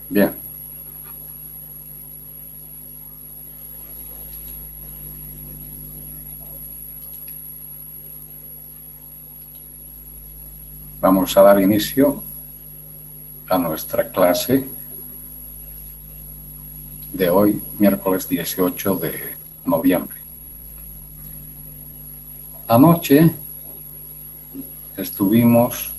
Bien. Vamos a dar inicio a nuestra clase de hoy, miércoles 18 de noviembre. Anoche estuvimos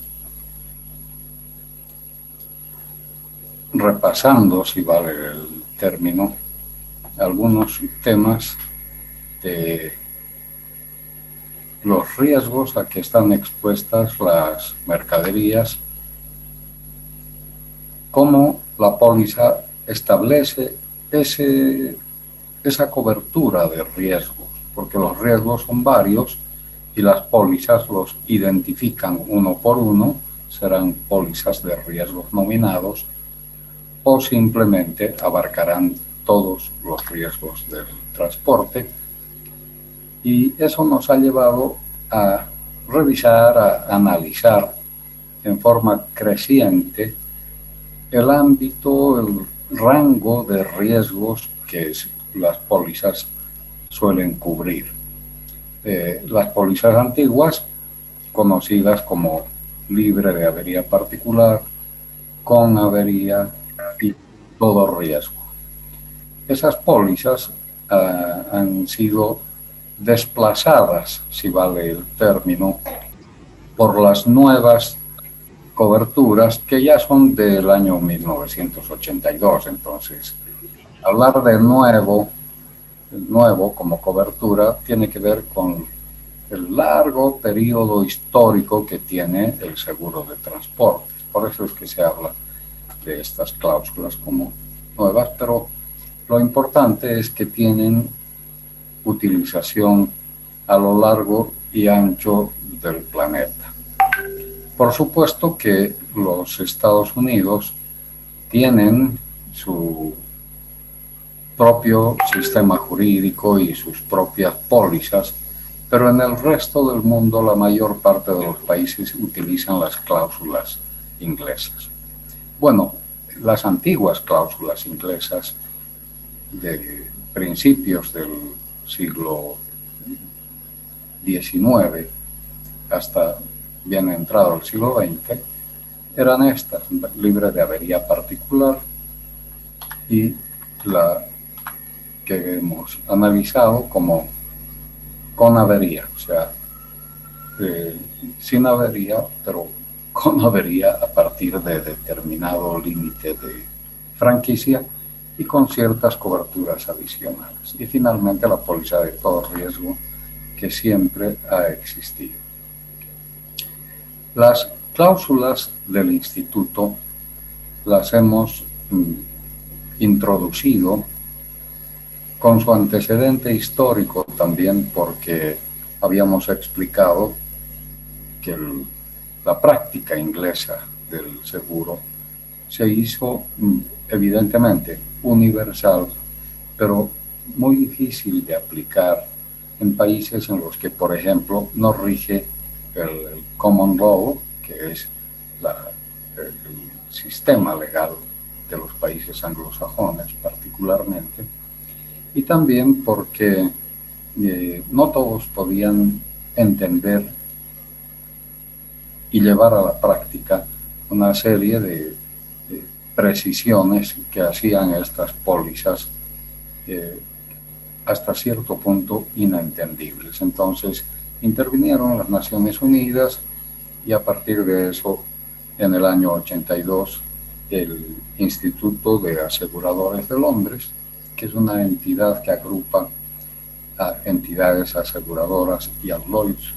repasando, si vale el término, algunos temas de los riesgos a que están expuestas las mercaderías, cómo la póliza establece esa cobertura de riesgos, porque los riesgos son varios y las pólizas los identifican uno por uno, serán pólizas de riesgos nominados o simplemente abarcarán todos los riesgos del transporte. Y eso nos ha llevado a revisar, a analizar en forma creciente el ámbito, el rango de riesgos que las pólizas suelen cubrir. Las pólizas antiguas, conocidas como libre de avería particular, con avería y todo riesgo. Esas pólizas han sido desplazadas, si vale el término, por las nuevas coberturas que ya son del año 1982. Entonces, hablar de nuevo como cobertura tiene que ver con el largo periodo histórico que tiene el seguro de transporte. Por eso es que se habla de estas cláusulas como nuevas, pero lo importante es que tienen utilización a lo largo y ancho del planeta. Por supuesto que los Estados Unidos tienen su propio sistema jurídico y sus propias pólizas, pero en el resto del mundo la mayor parte de los países utilizan las cláusulas inglesas. Bueno, las antiguas cláusulas inglesas de principios del siglo XIX hasta bien entrado el siglo XX eran estas: libre de avería particular, y la que hemos analizado como con avería, o sea, sin avería, pero con avería a partir de determinado límite de franquicia y con ciertas coberturas adicionales. Y finalmente la póliza de todo riesgo, que siempre ha existido. Las cláusulas del instituto las hemos introducido con su antecedente histórico también, porque habíamos explicado que la práctica inglesa del seguro se hizo evidentemente universal, pero muy difícil de aplicar en países en los que, por ejemplo, no rige el common law, que es el sistema legal de los países anglosajones particularmente, y también porque no todos podían entender y llevar a la práctica una serie de precisiones que hacían estas pólizas hasta cierto punto inentendibles. Entonces intervinieron las Naciones Unidas y a partir de eso, en el año 82, el Instituto de Aseguradores de Londres, que es una entidad que agrupa a entidades aseguradoras y al Lloyd's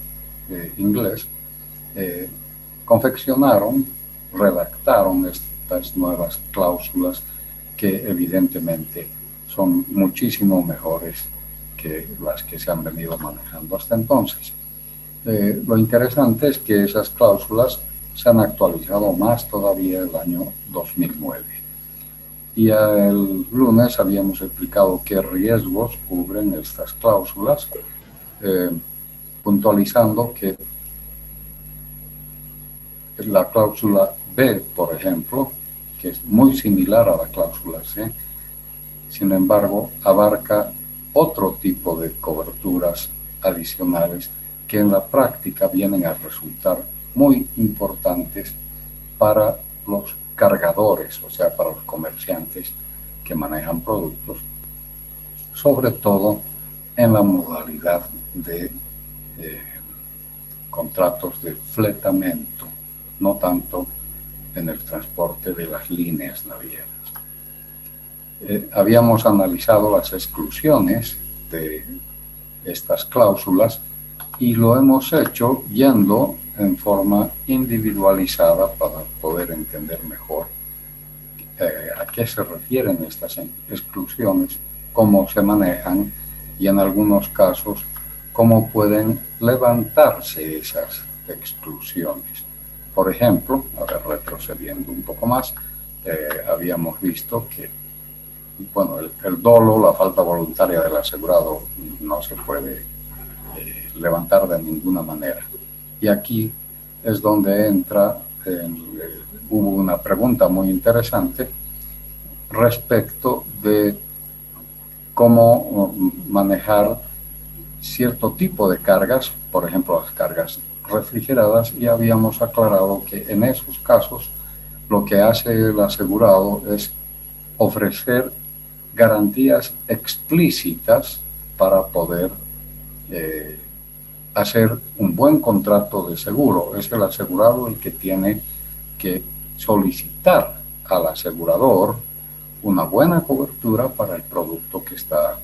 inglés, redactaron estas nuevas cláusulas que evidentemente son muchísimo mejores que las que se han venido manejando hasta entonces. Lo interesante es que esas cláusulas se han actualizado más todavía el año 2009. Y el lunes habíamos explicado qué riesgos cubren estas cláusulas. puntualizando que la cláusula B, por ejemplo, que es muy similar a la cláusula C, sin embargo, abarca otro tipo de coberturas adicionales que en la práctica vienen a resultar muy importantes para los cargadores, o sea, para los comerciantes que manejan productos, sobre todo en la modalidad de contratos de fletamento, no tanto en el transporte de las líneas navieras. Habíamos analizado las exclusiones de estas cláusulas y lo hemos hecho yendo en forma individualizada para poder entender mejor a qué se refieren estas exclusiones, cómo se manejan y en algunos casos cómo pueden levantarse esas exclusiones. Por ejemplo, retrocediendo un poco más, habíamos visto que bueno, el dolo, la falta voluntaria del asegurado no se puede levantar de ninguna manera. Y aquí es donde entra, hubo una pregunta muy interesante respecto de cómo manejar cierto tipo de cargas, por ejemplo las cargas refrigeradas, y habíamos aclarado que en esos casos lo que hace el asegurado es ofrecer garantías explícitas para poder hacer un buen contrato de seguro. Es el asegurado el que tiene que solicitar al asegurador una buena cobertura para el producto que está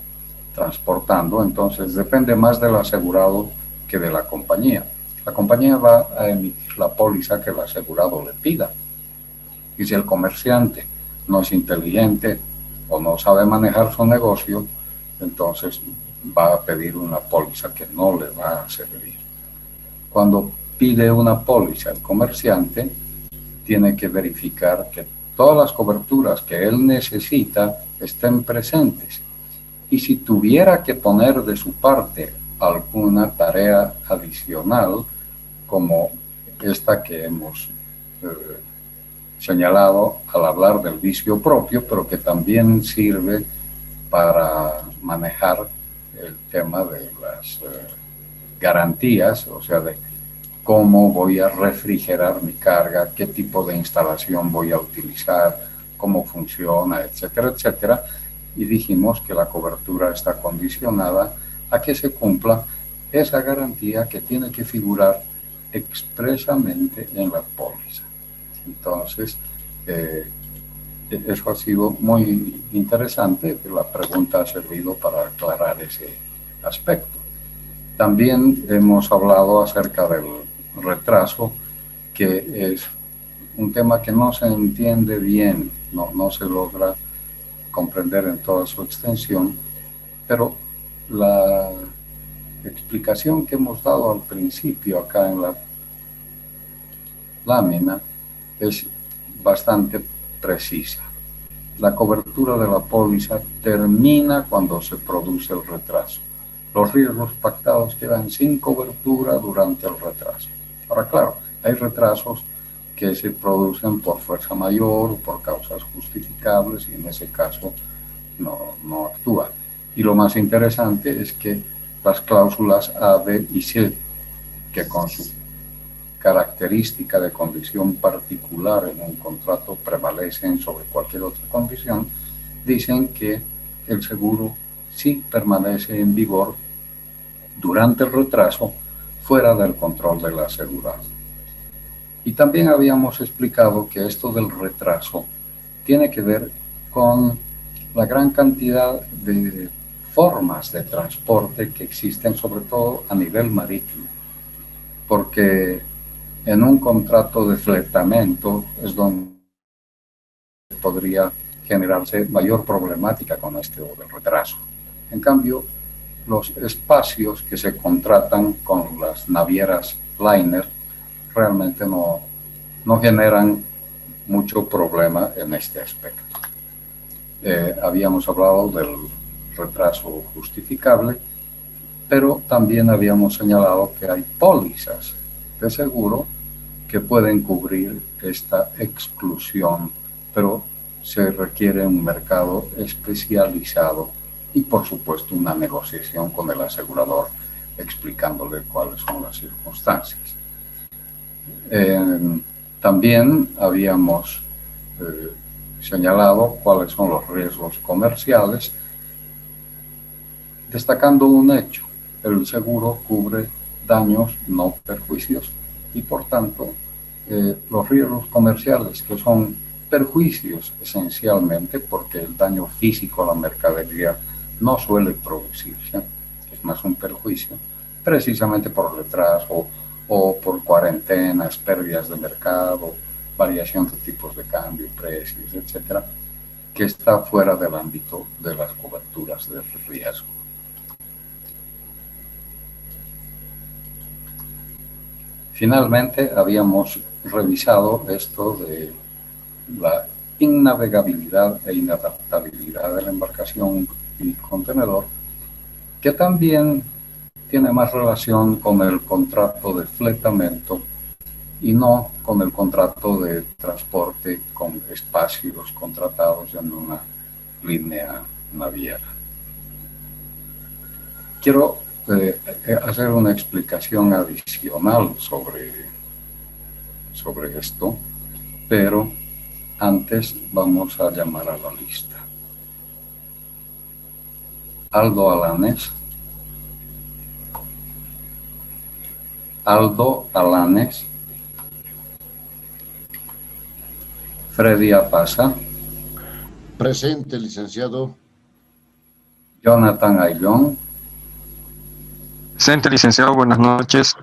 transportando. Entonces depende más del asegurado que de la compañía. La compañía va a emitir la póliza que el asegurado le pida. Y si el comerciante no es inteligente o no sabe manejar su negocio, entonces va a pedir una póliza que no le va a servir. Cuando pide una póliza el comerciante, tiene que verificar que todas las coberturas que él necesita estén presentes. Y si tuviera que poner de su parte alguna tarea adicional, como esta que hemos señalado al hablar del vicio propio, pero que también sirve para manejar el tema de las garantías, o sea, de cómo voy a refrigerar mi carga, qué tipo de instalación voy a utilizar, cómo funciona, etcétera, etcétera. Y dijimos que la cobertura está condicionada a que se cumpla esa garantía que tiene que figurar expresamente en la póliza. Entonces, eso ha sido muy interesante, la pregunta ha servido para aclarar ese aspecto. También hemos hablado acerca del retraso, que es un tema que no se entiende bien, no se logra comprender en toda su extensión, pero la explicación que hemos dado al principio acá en la lámina es bastante precisa. La cobertura de la póliza termina cuando se produce el retraso. Los riesgos pactados quedan sin cobertura durante el retraso. Ahora, claro, hay retrasos que se producen por fuerza mayor o por causas justificables y en ese caso no actúa. Y lo más interesante es que las cláusulas A, B y C, que con su característica de condición particular en un contrato prevalecen sobre cualquier otra condición, dicen que el seguro sí permanece en vigor durante el retraso fuera del control del asegurado. Y también habíamos explicado que esto del retraso tiene que ver con la gran cantidad de formas de transporte que existen, sobre todo a nivel marítimo, porque en un contrato de fletamento es donde podría generarse mayor problemática con este retraso. En cambio, los espacios que se contratan con las navieras liner realmente no generan mucho problema en este aspecto. Habíamos hablado del retraso justificable pero también habíamos señalado que hay pólizas de seguro que pueden cubrir esta exclusión, pero se requiere un mercado especializado y, por supuesto, una negociación con el asegurador explicándole cuáles son las circunstancias. También habíamos señalado cuáles son los riesgos comerciales, destacando un hecho: el seguro cubre daños, no perjuicios, y por tanto los riesgos comerciales, que son perjuicios esencialmente porque el daño físico a la mercadería no suele producirse, es más un perjuicio, precisamente por retraso o por cuarentenas, pérdidas de mercado, variación de tipos de cambio, precios, etcétera, que está fuera del ámbito de las coberturas de riesgo. Finalmente, habíamos revisado esto de la innavegabilidad e inadaptabilidad de la embarcación y contenedor, que también tiene más relación con el contrato de fletamento y no con el contrato de transporte con espacios contratados en una línea naviera. Quiero hacer una explicación adicional sobre esto, pero antes vamos a llamar a la lista. Aldo Alanes. Aldo Alanes. Freddy Apaza. Presente, licenciado. Jonathan Ayllón. Presente, licenciado, buenas noches.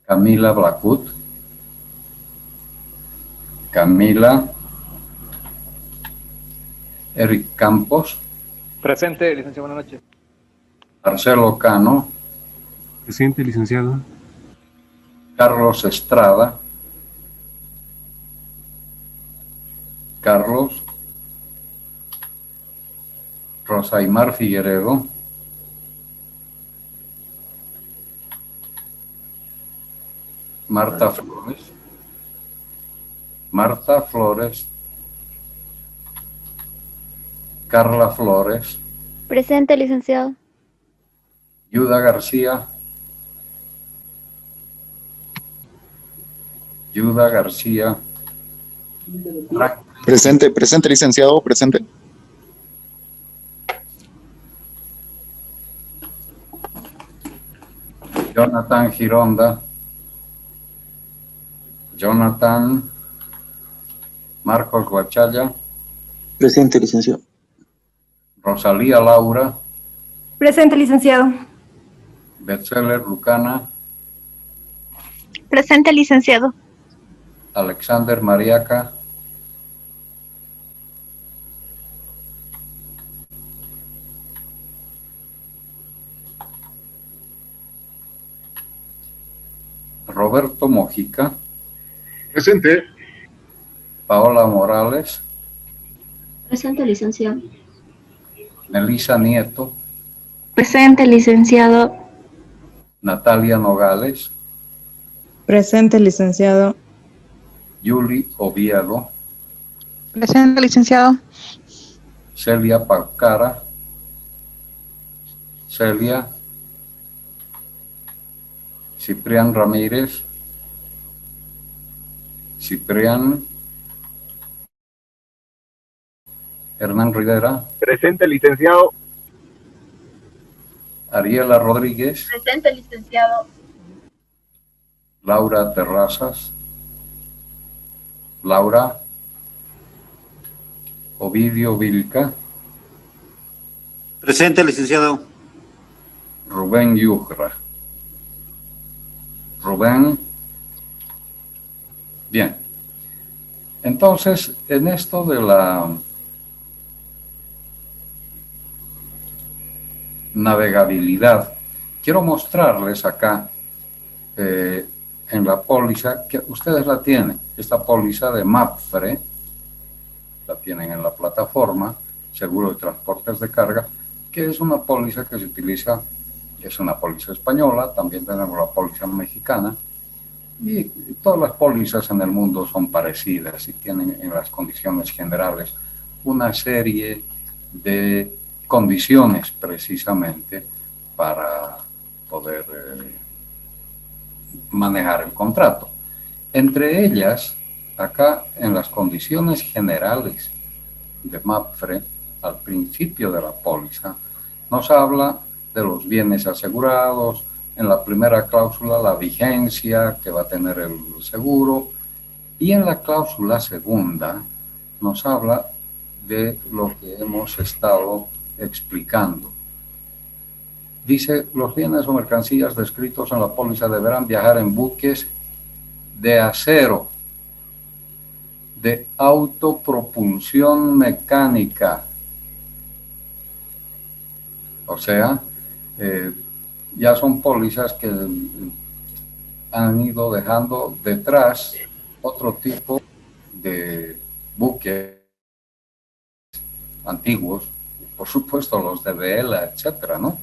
Camila Blacut. Camila. Eric Campos. Presente, licenciado, buenas noches. Marcelo Cano. Presente, licenciado. Carlos Estrada. Carlos. Rosaymar Figueredo. Marta Flores. Marta Flores. Carla Flores. Presente, licenciado. Yuda García. Yuda García. Presente, licenciado, presente. Jonathan Gironda. Jonathan. Marcos Guachalla. Presente, licenciado. Rosalía Laura. Presente, licenciado. Betseler Lucana. Presente, licenciado. Alexander Mariaca. Roberto Mojica. Presente. Paola Morales. Presente, licenciado. Melissa Nieto. Presente, licenciado. Natalia Nogales. Presente, licenciado. Yuli Oviedo. Presente, licenciado. Celia Paucara. Celia. Ciprián Ramírez. Ciprián. Hernán Rivera. Presente, licenciado. Ariela Rodríguez. Presente, licenciado. Laura Terrazas. Laura. Ovidio Vilca. Presente, licenciado. Rubén Yugra. Rubén. Bien. Entonces, en esto de la navegabilidad, quiero mostrarles acá en la póliza, que ustedes la tienen, esta póliza de MAPFRE, la tienen en la plataforma Seguro de Transportes de Carga, que es una póliza que se utiliza es una póliza española, también tenemos la póliza mexicana, y todas las pólizas en el mundo son parecidas y tienen en las condiciones generales una serie de condiciones precisamente para poder manejar el contrato. Entre ellas, acá en las condiciones generales de MAPFRE, al principio de la póliza, nos habla de los bienes asegurados, en la primera cláusula la vigencia que va a tener el seguro, y en la cláusula segunda nos habla de lo que hemos estado explicando. Dice, los bienes o mercancías descritos en la póliza deberán viajar en buques de acero, de autopropulsión mecánica. O sea, ya son pólizas que han ido dejando detrás otro tipo de buques antiguos, por supuesto los de vela, etcétera, ¿no?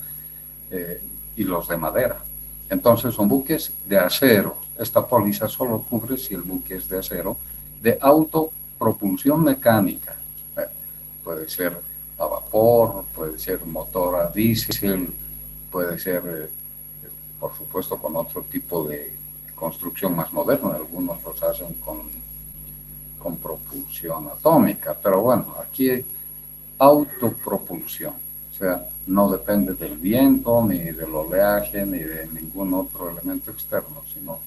Y los de madera. Entonces son buques de acero. Esta póliza solo cubre si el buque es de acero, de autopropulsión mecánica. Puede ser a vapor, puede ser motor a diésel, puede ser, por supuesto, con otro tipo de construcción más moderna. Algunos los hacen con propulsión atómica, pero bueno, aquí hay autopropulsión. O sea, no depende del viento, ni del oleaje, ni de ningún otro elemento externo, sino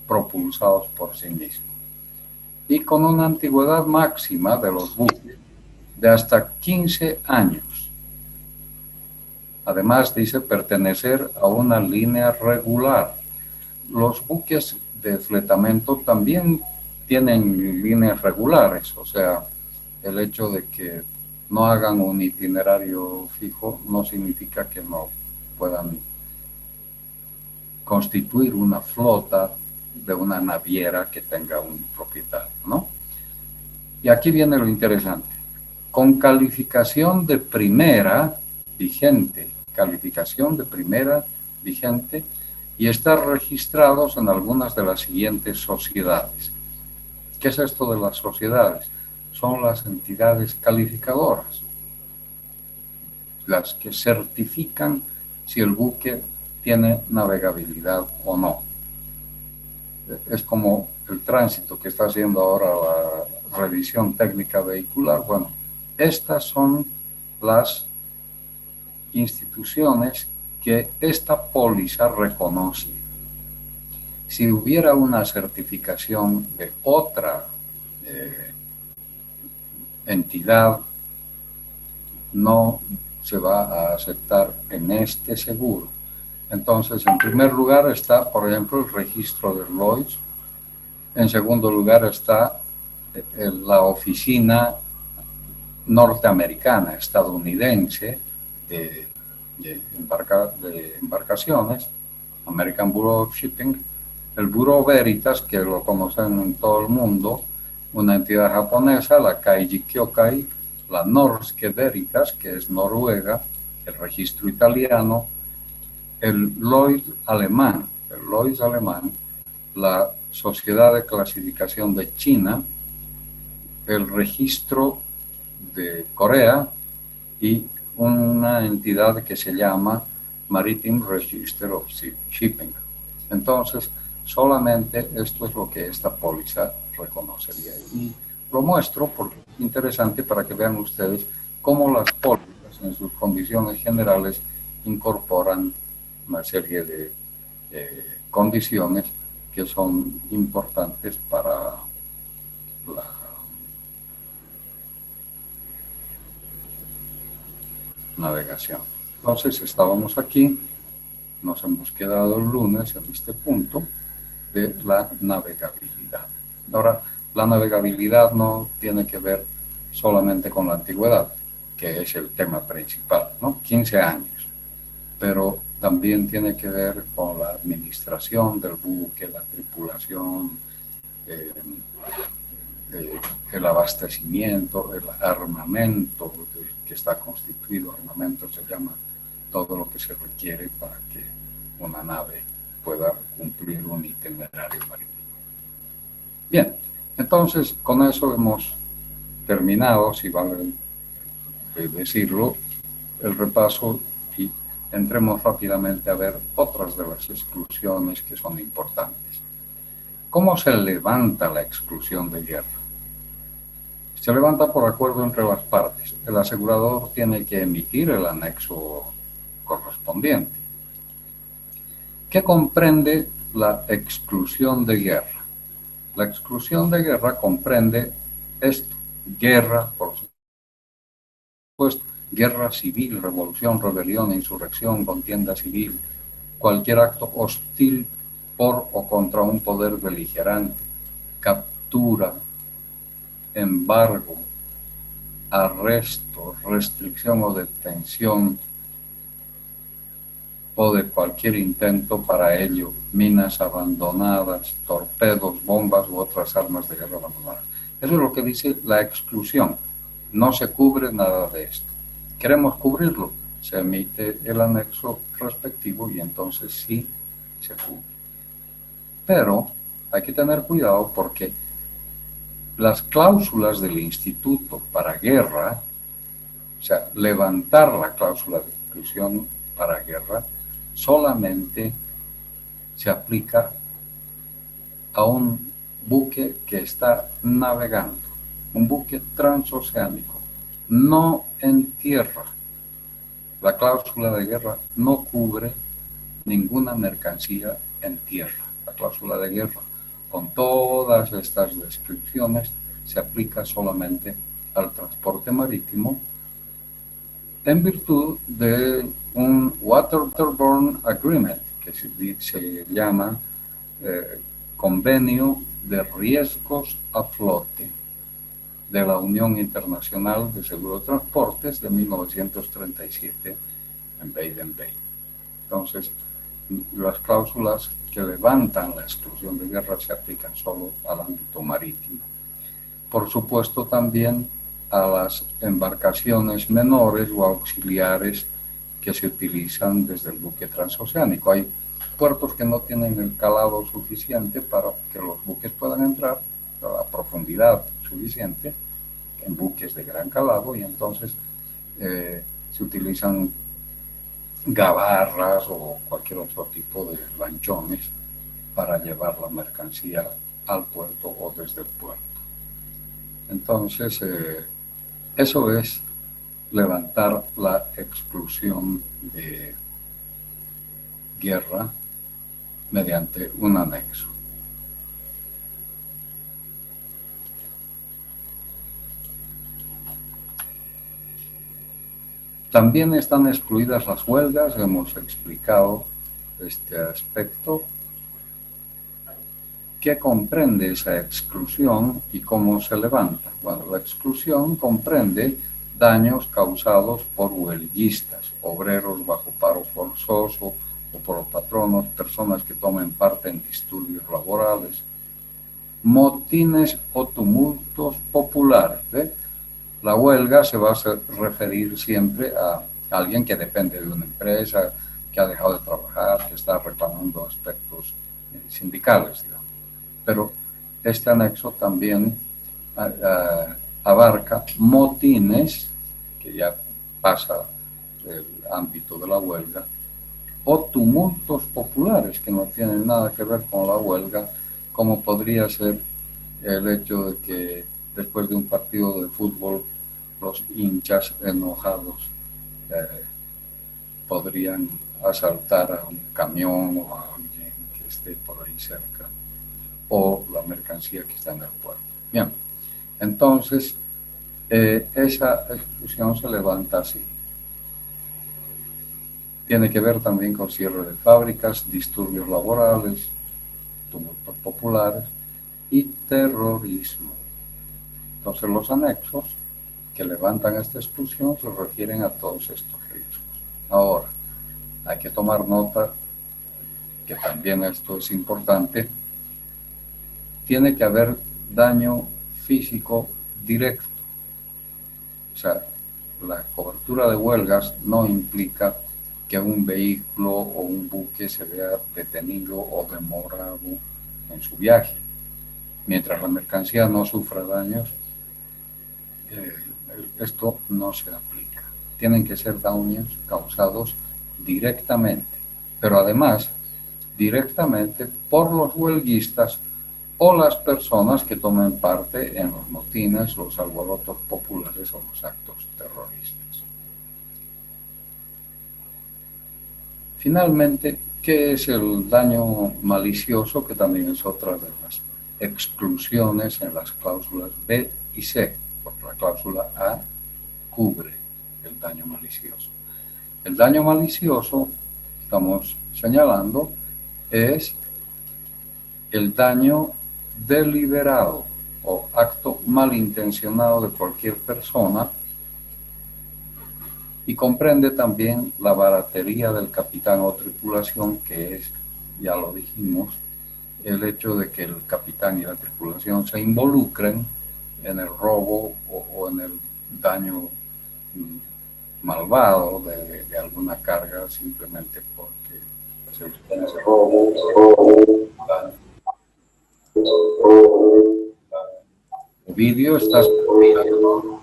propulsados por sí mismos. Y con una antigüedad máxima de los buques de hasta 15 años. Además, dice pertenecer a una línea regular. Los buques de fletamento también tienen líneas regulares, o sea, el hecho de que no hagan un itinerario fijo no significa que no puedan constituir una flota de una naviera que tenga un propietario, ¿no? Y aquí viene lo interesante. Con calificación de primera vigente, y estar registrados en algunas de las siguientes sociedades. ¿Qué es esto de las sociedades? Son las entidades calificadoras, las que certifican si el buque tiene navegabilidad o no. Es como el tránsito que está haciendo ahora la revisión técnica vehicular. Bueno, estas son las instituciones que esta póliza reconoce. Si hubiera una certificación de otra entidad, no se va a aceptar en este seguro. Entonces, en primer lugar está, por ejemplo, el registro de Lloyd's. En segundo lugar está la oficina norteamericana, estadounidense de embarcaciones, American Bureau of Shipping, el Bureau Veritas, que lo conocen en todo el mundo, una entidad japonesa, la Kaiji Kyokai, la Norske Veritas, que es Noruega, el registro italiano, el Lloyd's alemán, la Sociedad de Clasificación de China, el registro de Corea y una entidad que se llama Maritime Register of Shipping. Entonces, solamente esto es lo que esta póliza reconocería. Y lo muestro porque es interesante para que vean ustedes cómo las pólizas en sus condiciones generales incorporan una serie de condiciones que son importantes para la navegación. Entonces estábamos aquí, nos hemos quedado el lunes en este punto de la navegabilidad. Ahora, la navegabilidad no tiene que ver solamente con la antigüedad, que es el tema principal, ¿no? 15 años, pero también tiene que ver con la administración del buque, la tripulación, el abastecimiento, el armamento que está constituido, armamento se llama todo lo que se requiere para que una nave pueda cumplir un itinerario marítimo. Bien, entonces con eso hemos terminado, si vale decirlo, el repaso y entremos rápidamente a ver otras de las exclusiones que son importantes. ¿Cómo se levanta la exclusión de guerra? Se levanta por acuerdo entre las partes. El asegurador tiene que emitir el anexo correspondiente. ¿Qué comprende la exclusión de guerra? La exclusión de guerra comprende esto: guerra, por supuesto, guerra civil, revolución, rebelión, insurrección, contienda civil, cualquier acto hostil por o contra un poder beligerante, captura, embargo, arresto, restricción o detención o de cualquier intento para ello, minas abandonadas, torpedos, bombas u otras armas de guerra abandonadas. Eso es lo que dice la exclusión. No se cubre nada de esto. ¿Queremos cubrirlo? Se emite el anexo respectivo y entonces sí se cubre. Pero hay que tener cuidado porque las cláusulas del Instituto para Guerra, o sea, levantar la cláusula de exclusión para guerra, solamente se aplica a un buque que está navegando, un buque transoceánico, no en tierra. La cláusula de guerra no cubre ninguna mercancía en tierra. La cláusula de guerra, con todas estas descripciones, se aplica solamente al transporte marítimo en virtud de un Waterborne Agreement, que se llama Convenio de Riesgos a Flote de la Unión Internacional de Seguro de Transportes de 1937 en Baden-Baden. Entonces, las cláusulas que levantan la exclusión de guerra se aplican solo al ámbito marítimo. Por supuesto, también a las embarcaciones menores o auxiliares que se utilizan desde el buque transoceánico. Hay puertos que no tienen el calado suficiente para que los buques puedan entrar a la profundidad suficiente en buques de gran calado y entonces se utilizan gabarras o cualquier otro tipo de lanchones para llevar la mercancía al puerto o desde el puerto. Entonces, eso es levantar la exclusión de guerra mediante un anexo. También están excluidas las huelgas, hemos explicado este aspecto. ¿Qué comprende esa exclusión y cómo se levanta? Bueno, la exclusión comprende daños causados por huelguistas, obreros bajo paro forzoso o por los patronos, personas que tomen parte en disturbios laborales, motines o tumultos populares. La huelga se va a referir siempre a alguien que depende de una empresa, que ha dejado de trabajar, que está reclamando aspectos sindicales, digamos. Pero este anexo también abarca motines, que ya pasa del ámbito de la huelga, o tumultos populares que no tienen nada que ver con la huelga, como podría ser el hecho de que después de un partido de fútbol los hinchas enojados podrían asaltar a un camión o a alguien que esté por ahí cerca o la mercancía que está en el puerto. Bien, entonces esa exclusión se levanta así. Tiene que ver también con cierre de fábricas, disturbios laborales, tumultos populares y terrorismo. Entonces los anexos que levantan esta exclusión se refieren a todos estos riesgos. Ahora, hay que tomar nota que también esto es importante. Tiene que haber daño físico directo. O sea, la cobertura de huelgas no implica que un vehículo o un buque se vea detenido o demorado en su viaje. Mientras la mercancía no sufra daños, esto no se aplica. Tienen que ser daños causados directamente, pero además directamente por los huelguistas o las personas que tomen parte en los motines, los alborotos populares o los actos terroristas. Finalmente, ¿qué es el daño malicioso? Que también es otra de las exclusiones en las cláusulas B y C, porque la cláusula A cubre el daño malicioso. El daño malicioso, estamos señalando, es el daño deliberado o acto malintencionado de cualquier persona y comprende también la baratería del capitán o tripulación, que es, ya lo dijimos, el hecho de que el capitán y la tripulación se involucren en el robo o en el daño malvado de alguna carga simplemente porque se ese robo. Ovidio, ¿estás conmigo?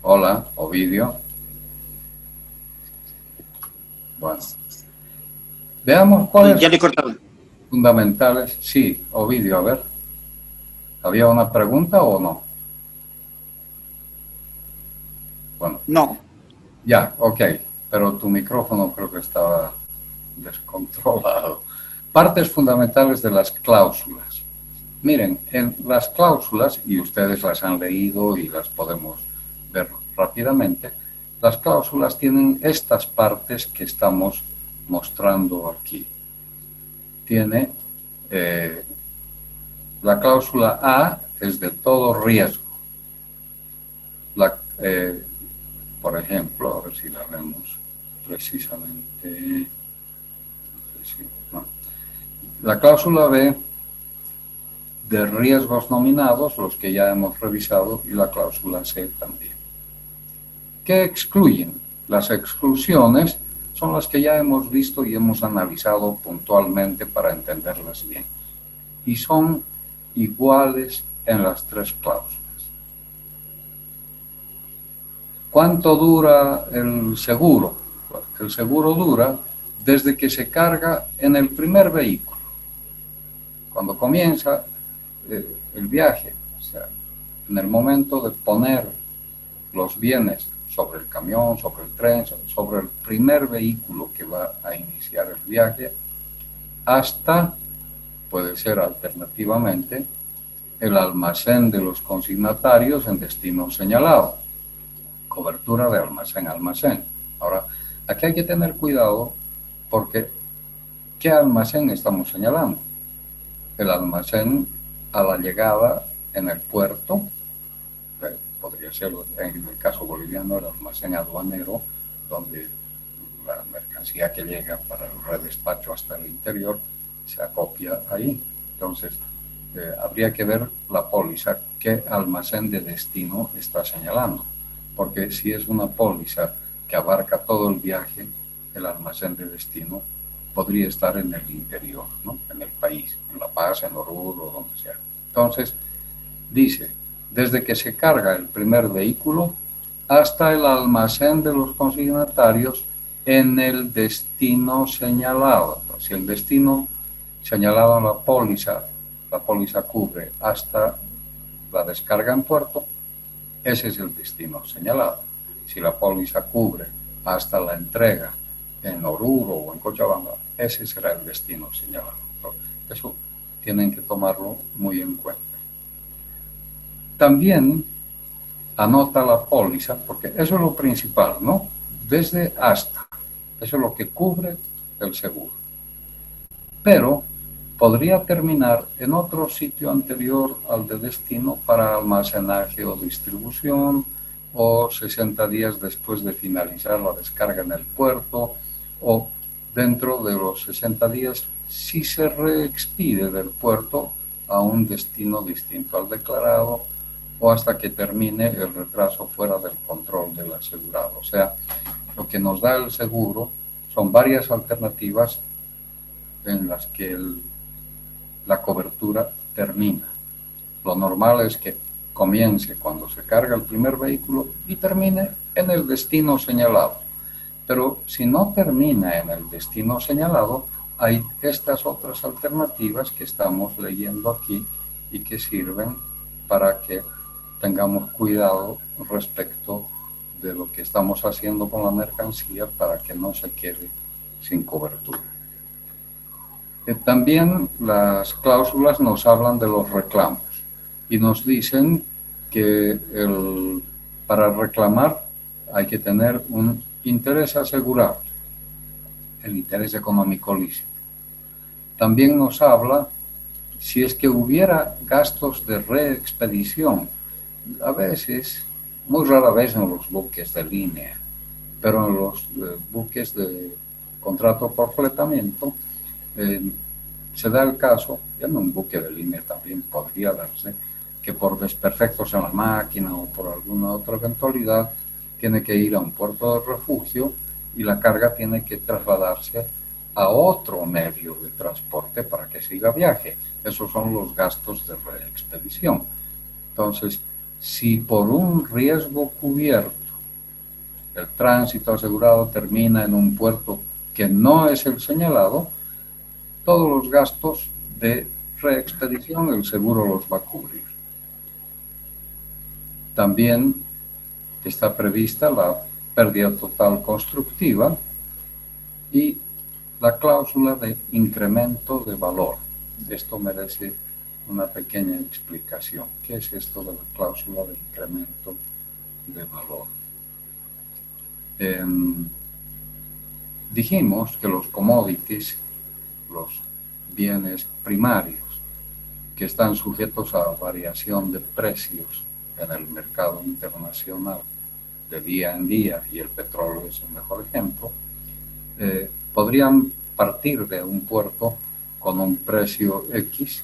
Hola, Ovidio. Bueno, veamos cuáles Ya le cortaba. fundamentales. Sí, Ovidio, a ver. ¿Había una pregunta o no? Bueno. No. Ya, ok. Pero tu micrófono creo que estaba descontrolado. Partes fundamentales de las cláusulas. Miren, en las cláusulas, y ustedes las han leído y las podemos ver rápidamente, las cláusulas tienen estas partes que estamos mostrando aquí. Tiene la cláusula A es de todo riesgo. Por ejemplo, a ver si la vemos precisamente. No. La cláusula B de riesgos nominados, los que ya hemos revisado, y la cláusula C también. ¿Qué excluyen? Las exclusiones son las que ya hemos visto y hemos analizado puntualmente para entenderlas bien. Y son iguales en las tres cláusulas. ¿Cuánto dura el seguro? Pues el seguro dura desde que se carga en el primer vehículo. Cuando comienza el viaje, o sea, en el momento de poner los bienes sobre el camión, sobre el tren, sobre el primer vehículo que va a iniciar el viaje, hasta, puede ser alternativamente, el almacén de los consignatarios en destino señalado. Cobertura de almacén a almacén. Ahora, aquí hay que tener cuidado porque ¿qué almacén estamos señalando? El almacén a la llegada en el puerto, podría ser en el caso boliviano el almacén aduanero, donde la mercancía que llega para el redespacho hasta el interior se acopia ahí. Entonces, habría que ver la póliza, qué almacén de destino está señalando, porque si es una póliza que abarca todo el viaje, el almacén de destino podría estar en el interior, ¿no? En el país, en La Paz, en Oruro, donde sea. Entonces, dice, desde que se carga el primer vehículo hasta el almacén de los consignatarios en el destino señalado. Entonces, si el destino señalado en la póliza cubre hasta la descarga en puerto, ese es el destino señalado. Si la póliza cubre hasta la entrega en Oruro o en Cochabamba, ese será el destino señalado. Eso tienen que tomarlo muy en cuenta. También anota la póliza, porque eso es lo principal, ¿no? Desde hasta. Eso es lo que cubre el seguro. Pero podría terminar en otro sitio anterior al de destino para almacenaje o distribución, o 60 días después de finalizar la descarga en el puerto, o dentro de los 60 días si se reexpide del puerto a un destino distinto al declarado, o hasta que termine el retraso fuera del control del asegurado. O sea, lo que nos da el seguro son varias alternativas en las que la cobertura termina. Lo normal es que comience cuando se carga el primer vehículo y termine en el destino señalado. Pero si no termina en el destino señalado, hay estas otras alternativas que estamos leyendo aquí y que sirven para que tengamos cuidado respecto de lo que estamos haciendo con la mercancía para que no se quede sin cobertura. También las cláusulas nos hablan de los reclamos y nos dicen que para reclamar hay que tener un interés asegurado, el interés económico lícito. También nos habla si es que hubiera gastos de reexpedición, a veces, muy rara vez en los buques de línea, pero en los buques de contrato por fletamiento, se da el caso, ya en un buque de línea también podría darse, que por desperfectos en la máquina o por alguna otra eventualidad tiene que ir a un puerto de refugio y la carga tiene que trasladarse a otro medio de transporte para que siga viaje. Esos son los gastos de reexpedición. Entonces, si por un riesgo cubierto el tránsito asegurado termina en un puerto que no es el señalado, todos los gastos de reexpedición el seguro los va a cubrir. También está prevista la pérdida total constructiva y la cláusula de incremento de valor. Esto merece una pequeña explicación. ¿Qué es esto de la cláusula de incremento de valor? Dijimos que los commodities, los bienes primarios, que están sujetos a variación de precios en el mercado internacional de día en día, y el petróleo es el mejor ejemplo, podrían partir de un puerto con un precio X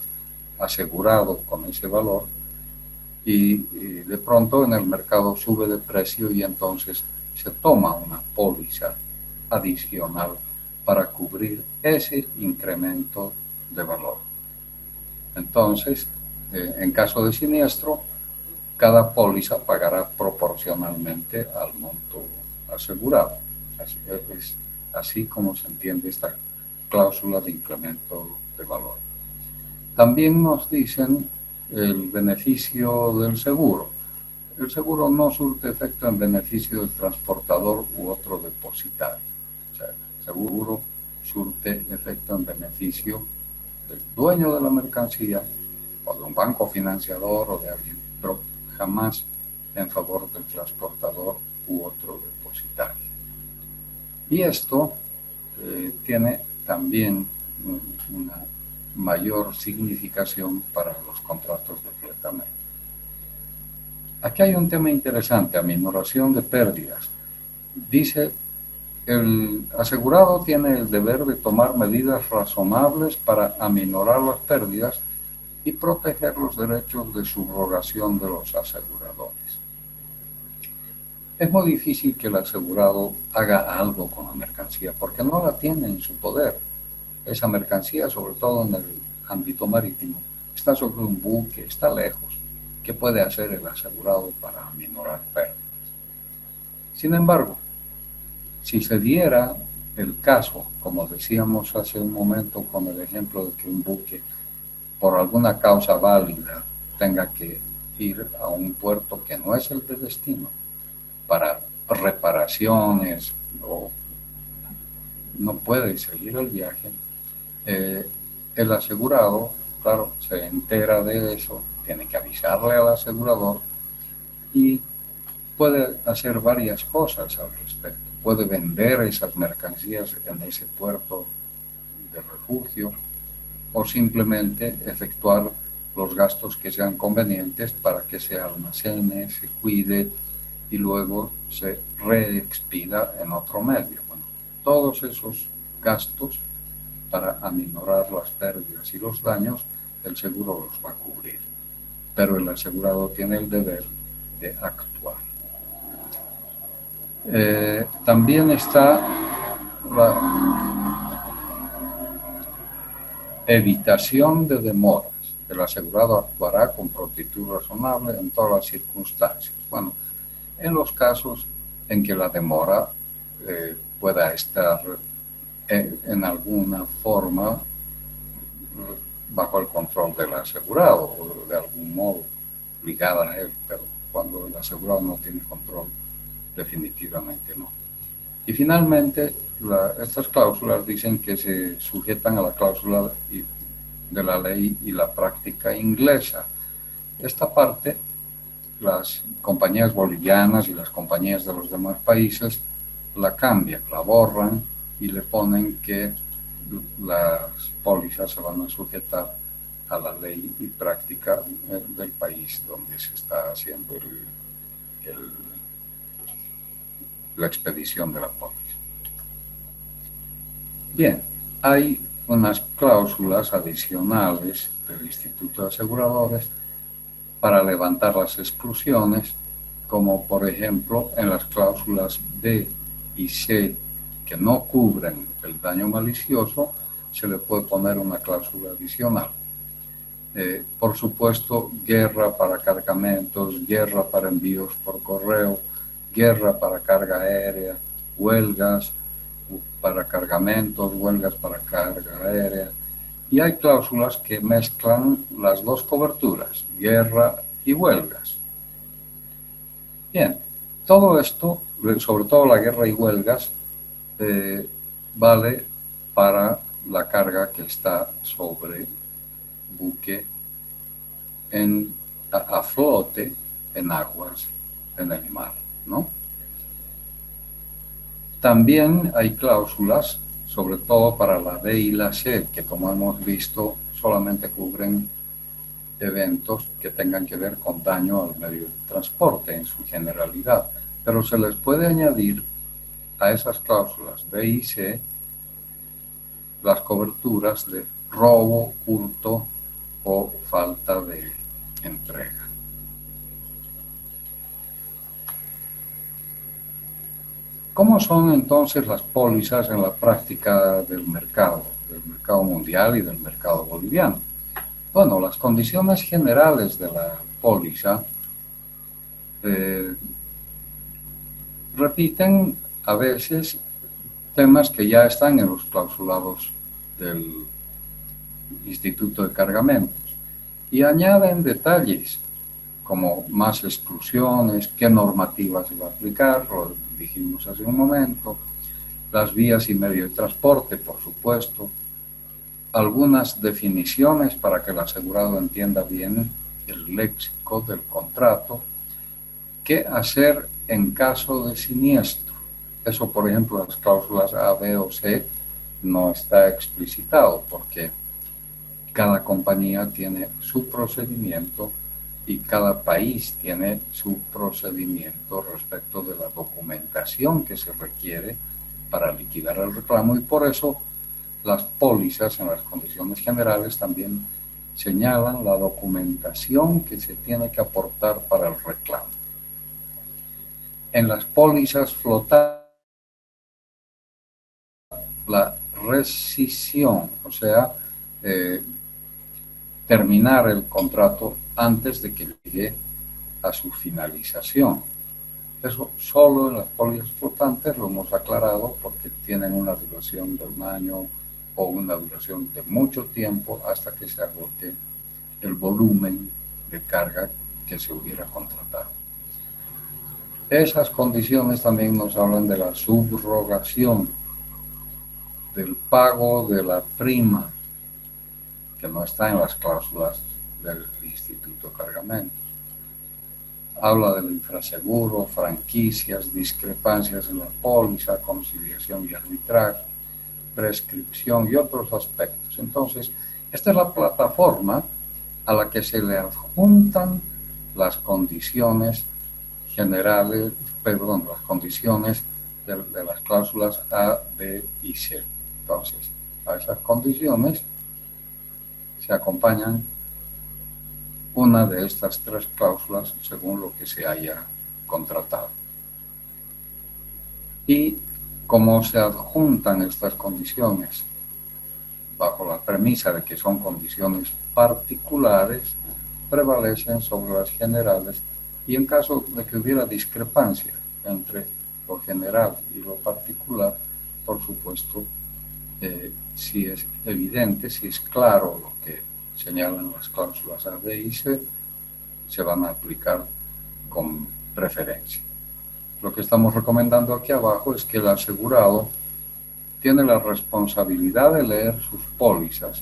asegurado con ese valor y de pronto en el mercado sube de precio y entonces se toma una póliza adicional para cubrir ese incremento de valor. Entonces, en caso de siniestro, cada póliza pagará proporcionalmente al monto asegurado. Es así como se entiende esta cláusula de incremento de valor. También nos dicen el beneficio del seguro. El seguro no surte efecto en beneficio del transportador u otro depositario. O sea, el seguro surte efecto en beneficio del dueño de la mercancía o de un banco financiador o de alguien, pero jamás en favor del transportador u otro depositario. Y esto tiene también una mayor significación para los contratos de fletamento. Aquí hay un tema interesante, aminoración de pérdidas. Dice, el asegurado tiene el deber de tomar medidas razonables para aminorar las pérdidas y proteger los derechos de subrogación de los aseguradores. Es muy difícil que el asegurado haga algo con la mercancía porque no la tiene en su poder. Esa mercancía, sobre todo en el ámbito marítimo, está sobre un buque, está lejos. ¿Qué puede hacer el asegurado para aminorar pérdidas? Sin embargo, si se diera el caso, como decíamos hace un momento con el ejemplo de que un buque, por alguna causa válida, tenga que ir a un puerto que no es el de destino, para reparaciones o no puede seguir el viaje, el asegurado, claro, se entera de eso, tiene que avisarle al asegurador y puede hacer varias cosas al respecto. Puede vender esas mercancías en ese puerto de refugio o simplemente efectuar los gastos que sean convenientes para que se almacene, se cuide y luego se reexpida en otro medio. Bueno, todos esos gastos para aminorar las pérdidas y los daños, el seguro los va a cubrir, pero el asegurado tiene el deber de actuar. También está la evitación de demoras. El asegurado actuará con prontitud razonable en todas las circunstancias. Bueno, en los casos en que la demora pueda estar en alguna forma bajo el control del asegurado o de algún modo ligada a él, pero cuando el asegurado no tiene control, definitivamente no. Y finalmente, estas cláusulas dicen que se sujetan a la cláusula de la ley y la práctica inglesa. Esta parte, las compañías bolivianas y las compañías de los demás países la cambian, la borran y le ponen que las pólizas se van a sujetar a la ley y práctica del país donde se está haciendo la expedición de la póliza. Bien, hay unas cláusulas adicionales del Instituto de Aseguradores para levantar las exclusiones, como por ejemplo en las cláusulas B y C que no cubren el daño malicioso, se le puede poner una cláusula adicional. Por supuesto, guerra para cargamentos, guerra para envíos por correo, guerra para carga aérea, huelgas para cargamentos, huelgas para carga aérea. Y hay cláusulas que mezclan las dos coberturas, guerra y huelgas. Bien, todo esto, sobre todo la guerra y huelgas, vale para la carga que está sobre buque a flote en aguas en el mar, ¿no? También hay cláusulas, sobre todo para la D y la C, que como hemos visto solamente cubren eventos que tengan que ver con daño al medio de transporte en su generalidad, pero se les puede añadir a esas cláusulas B y C las coberturas de robo, hurto o falta de entrega. ¿Cómo son entonces las pólizas en la práctica del mercado mundial y del mercado boliviano? Bueno, las condiciones generales de la póliza repiten a veces temas que ya están en los clausulados del Instituto de Cargamentos y añaden detalles como más exclusiones, qué normativa se va a aplicar, lo dijimos hace un momento, las vías y medios de transporte, por supuesto, algunas definiciones para que el asegurado entienda bien el léxico del contrato, qué hacer en caso de siniestro. Eso, por ejemplo, las cláusulas A, B o C no está explicitado porque cada compañía tiene su procedimiento y cada país tiene su procedimiento respecto de la documentación que se requiere para liquidar el reclamo, y por eso las pólizas en las condiciones generales también señalan la documentación que se tiene que aportar para el reclamo. En las pólizas flotantes, la rescisión, o sea, terminar el contrato antes de que llegue a su finalización. Eso solo en las pólizas flotantes lo hemos aclarado porque tienen una duración de un año o una duración de mucho tiempo hasta que se agote el volumen de carga que se hubiera contratado. Esas condiciones también nos hablan de la subrogación, del pago de la prima, que no está en las cláusulas del Instituto de Cargamentos. Habla del infraseguro, franquicias, discrepancias en la póliza, conciliación y arbitraje, prescripción y otros aspectos. Entonces, esta es la plataforma a la que se le adjuntan las condiciones generales, las condiciones de las cláusulas A, B y C. Entonces, a esas condiciones se acompañan una de estas tres cláusulas según lo que se haya contratado. Y como se adjuntan estas condiciones bajo la premisa de que son condiciones particulares, prevalecen sobre las generales, y en caso de que hubiera discrepancia entre lo general y lo particular, por supuesto, si es evidente, si es claro lo que señalan las cláusulas A, B y C, se van a aplicar con preferencia. Lo que estamos recomendando aquí abajo es que el asegurado tiene la responsabilidad de leer sus pólizas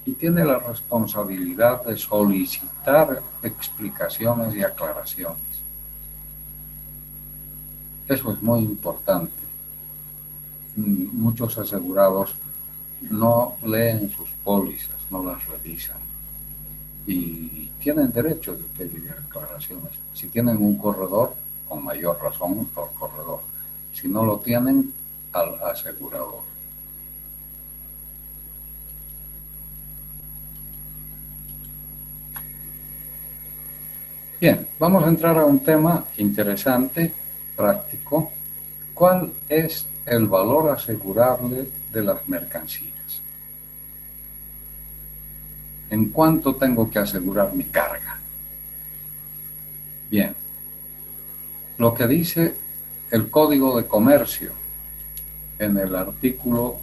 y tiene la responsabilidad de solicitar explicaciones y aclaraciones. Eso es muy importante. Muchos asegurados no leen sus pólizas, no las revisan y tienen derecho de pedir aclaraciones. Si tienen un corredor, con mayor razón al corredor. Si no lo tienen, al asegurador. Bien, vamos a entrar a un tema interesante, práctico. ¿Cuál es el valor asegurable de las mercancías? ¿En cuánto tengo que asegurar mi carga? Bien, lo que dice el Código de Comercio en el artículo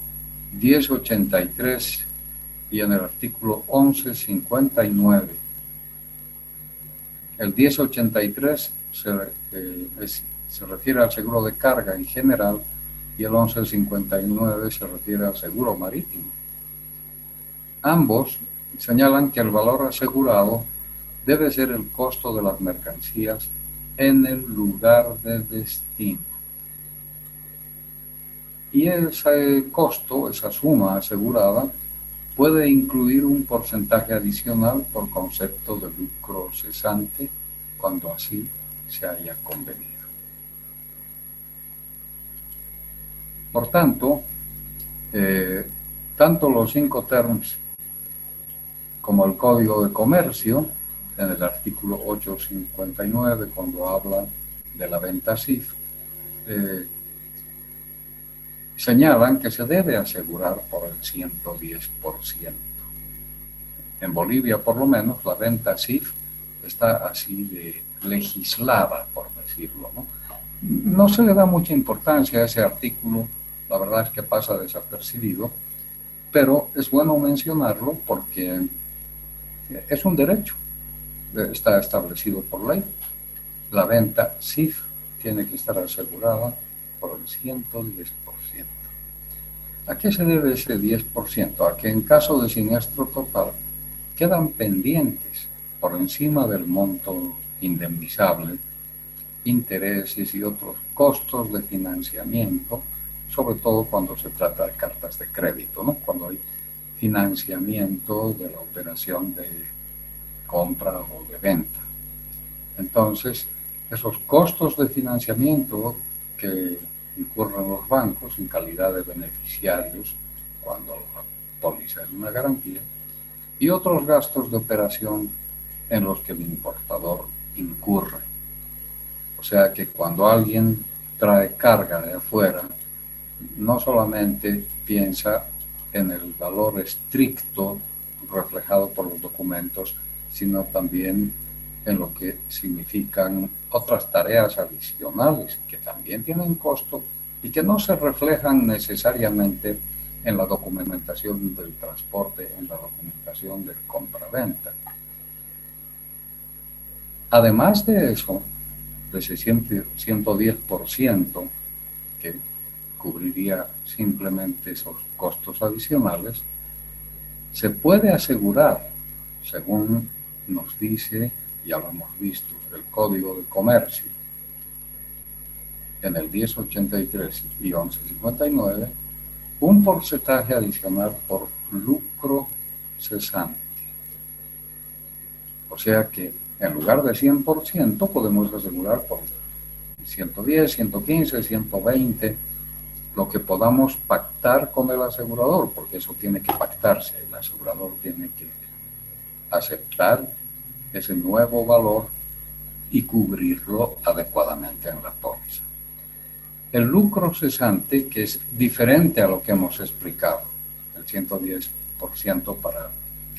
1083 y en el artículo 1159. El 1083 se refiere al seguro de carga en general y el 1159 se refiere al seguro marítimo. Ambos señalan que el valor asegurado debe ser el costo de las mercancías en el lugar de destino. Y ese costo, esa suma asegurada, puede incluir un porcentaje adicional por concepto de lucro cesante cuando así se haya convenido. Por tanto, tanto los Incoterms como el Código de Comercio, en el artículo 859, cuando habla de la venta CIF, señalan que se debe asegurar por el 110%. En Bolivia, por lo menos, la venta CIF está así de legislada, por decirlo, ¿no? No se le da mucha importancia a ese artículo, la verdad es que pasa desapercibido, pero es bueno mencionarlo porque es un derecho, está establecido por ley. La venta CIF tiene que estar asegurada por el 110%. ¿A qué se debe ese 10%? A que en caso de siniestro total quedan pendientes por encima del monto indemnizable intereses y otros costos de financiamiento, sobre todo cuando se trata de cartas de crédito, ¿no? Cuando hay financiamiento de la operación de compra o de venta. Entonces, esos costos de financiamiento que incurren los bancos en calidad de beneficiarios cuando la póliza es una garantía, y otros gastos de operación en los que el importador incurre. O sea que cuando alguien trae carga de afuera, no solamente piensa en el valor estricto reflejado por los documentos, sino también en lo que significan otras tareas adicionales que también tienen costo y que no se reflejan necesariamente en la documentación del transporte, en la documentación del compra-venta. Además de eso, de ese 110% que cubriría simplemente esos costos adicionales, se puede asegurar, según nos dice, ya lo hemos visto, el Código de Comercio, en el 1083 y 1159, un porcentaje adicional por lucro cesante. O sea que en lugar de 100% podemos asegurar por 110, 115, 120, lo que podamos pactar con el asegurador, porque eso tiene que pactarse. El asegurador tiene que aceptar ese nuevo valor y cubrirlo adecuadamente en la póliza. el lucro cesante, que es diferente a lo que hemos explicado, el 110% para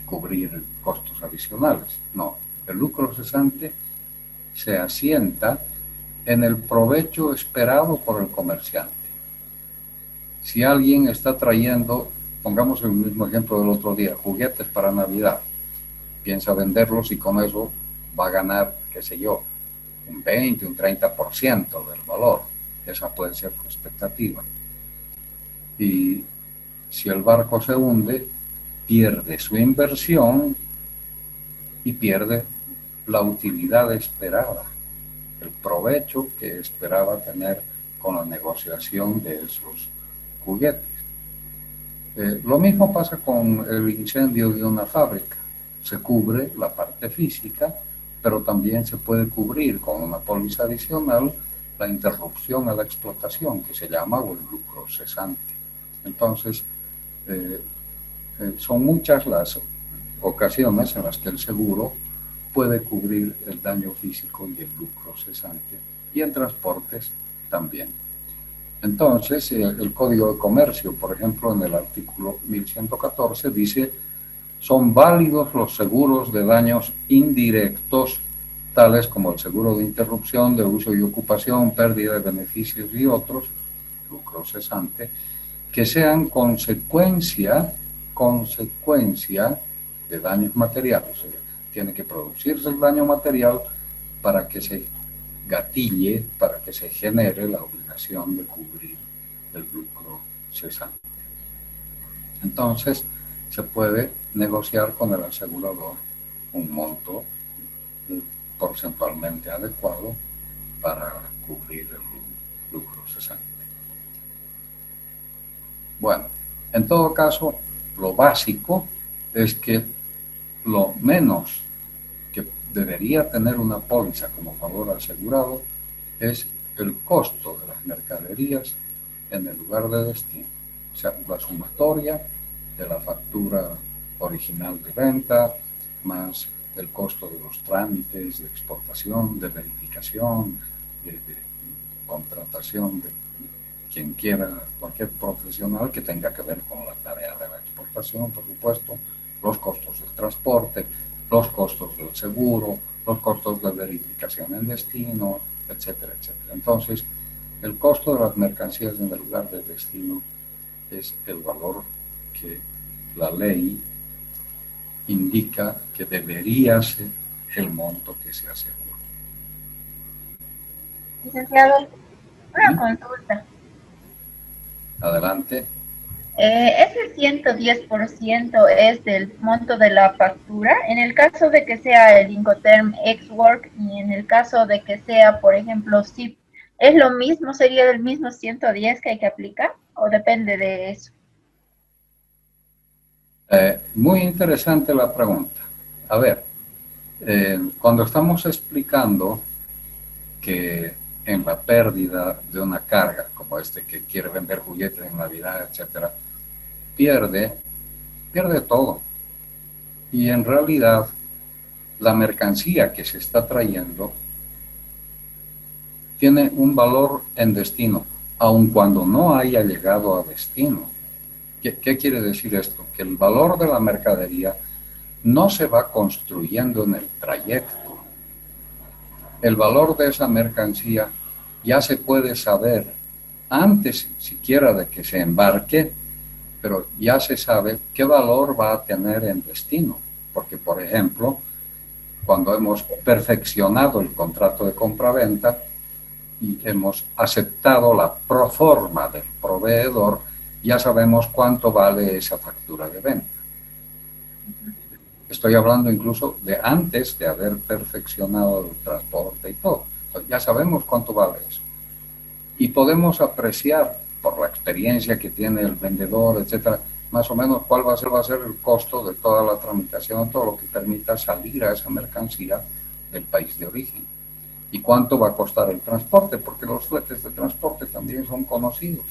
cubrir costos adicionales. No, el lucro cesante se asienta en el provecho esperado por el comerciante. Si alguien está trayendo, pongamos el mismo ejemplo del otro día, juguetes para Navidad, piensa venderlos y con eso va a ganar, qué sé yo, un 20, un 30% del valor. Esa puede ser su expectativa. Y si el barco se hunde, pierde su inversión y pierde la utilidad esperada, el provecho que esperaba tener con la negociación de esos juguetes. Lo mismo pasa con el incendio de una fábrica. Se cubre la parte física, pero también se puede cubrir con una póliza adicional la interrupción a la explotación, que se llama o el lucro cesante. Entonces, son muchas las ocasiones en las que el seguro puede cubrir el daño físico y el lucro cesante, y en transportes también. Entonces, el Código de Comercio, por ejemplo, en el artículo 1114, dice: son válidos los seguros de daños indirectos, tales como el seguro de interrupción de uso y ocupación, pérdida de beneficios y otros, lucro cesante, que sean consecuencia de daños materiales. O sea, tiene que producirse el daño material para que se gatille, para que se genere la obligación de cubrir el lucro cesante. Entonces, se puede negociar con el asegurador un monto porcentualmente adecuado para cubrir el lucro cesante. Bueno, en todo caso, lo básico es que lo menos que debería tener una póliza como valor asegurado es el costo de las mercaderías en el lugar de destino. O sea, la sumatoria de la factura original de venta, más el costo de los trámites de exportación, de verificación, de contratación de quien quiera, cualquier profesional que tenga que ver con la tarea de la exportación, por supuesto, los costos del transporte, los costos del seguro, los costos de verificación en destino, etcétera, etcétera. Entonces, el costo de las mercancías en el lugar de destino es el valor que la ley indica que debería ser el monto que se asegura. Licenciado, una consulta. Adelante. ¿Ese 110% es del monto de la factura? En el caso de que sea el Incoterm Ex-Work y en el caso de que sea, por ejemplo, SIP, ¿es lo mismo? ¿Sería del mismo 110 que hay que aplicar? ¿O depende de eso? Muy interesante la pregunta. A ver, cuando estamos explicando que en la pérdida de una carga, como este que quiere vender juguetes en Navidad, etcétera, pierde todo. Y en realidad, la mercancía que se está trayendo tiene un valor en destino, aun cuando no haya llegado a destino. ¿Qué quiere decir esto? Que el valor de la mercadería no se va construyendo en el trayecto. El valor de esa mercancía ya se puede saber antes siquiera de que se embarque, pero ya se sabe qué valor va a tener en destino. Porque, por ejemplo, cuando hemos perfeccionado el contrato de compra-venta y hemos aceptado la proforma del proveedor, ya sabemos cuánto vale esa factura de venta. Estoy hablando incluso de antes de haber perfeccionado el transporte y todo. Entonces, ya sabemos cuánto vale eso. Y podemos apreciar, por la experiencia que tiene el vendedor, etcétera, más o menos cuál va a ser el costo de toda la tramitación, todo lo que permita salir a esa mercancía del país de origen. Y cuánto va a costar el transporte, porque los fletes de transporte también son conocidos.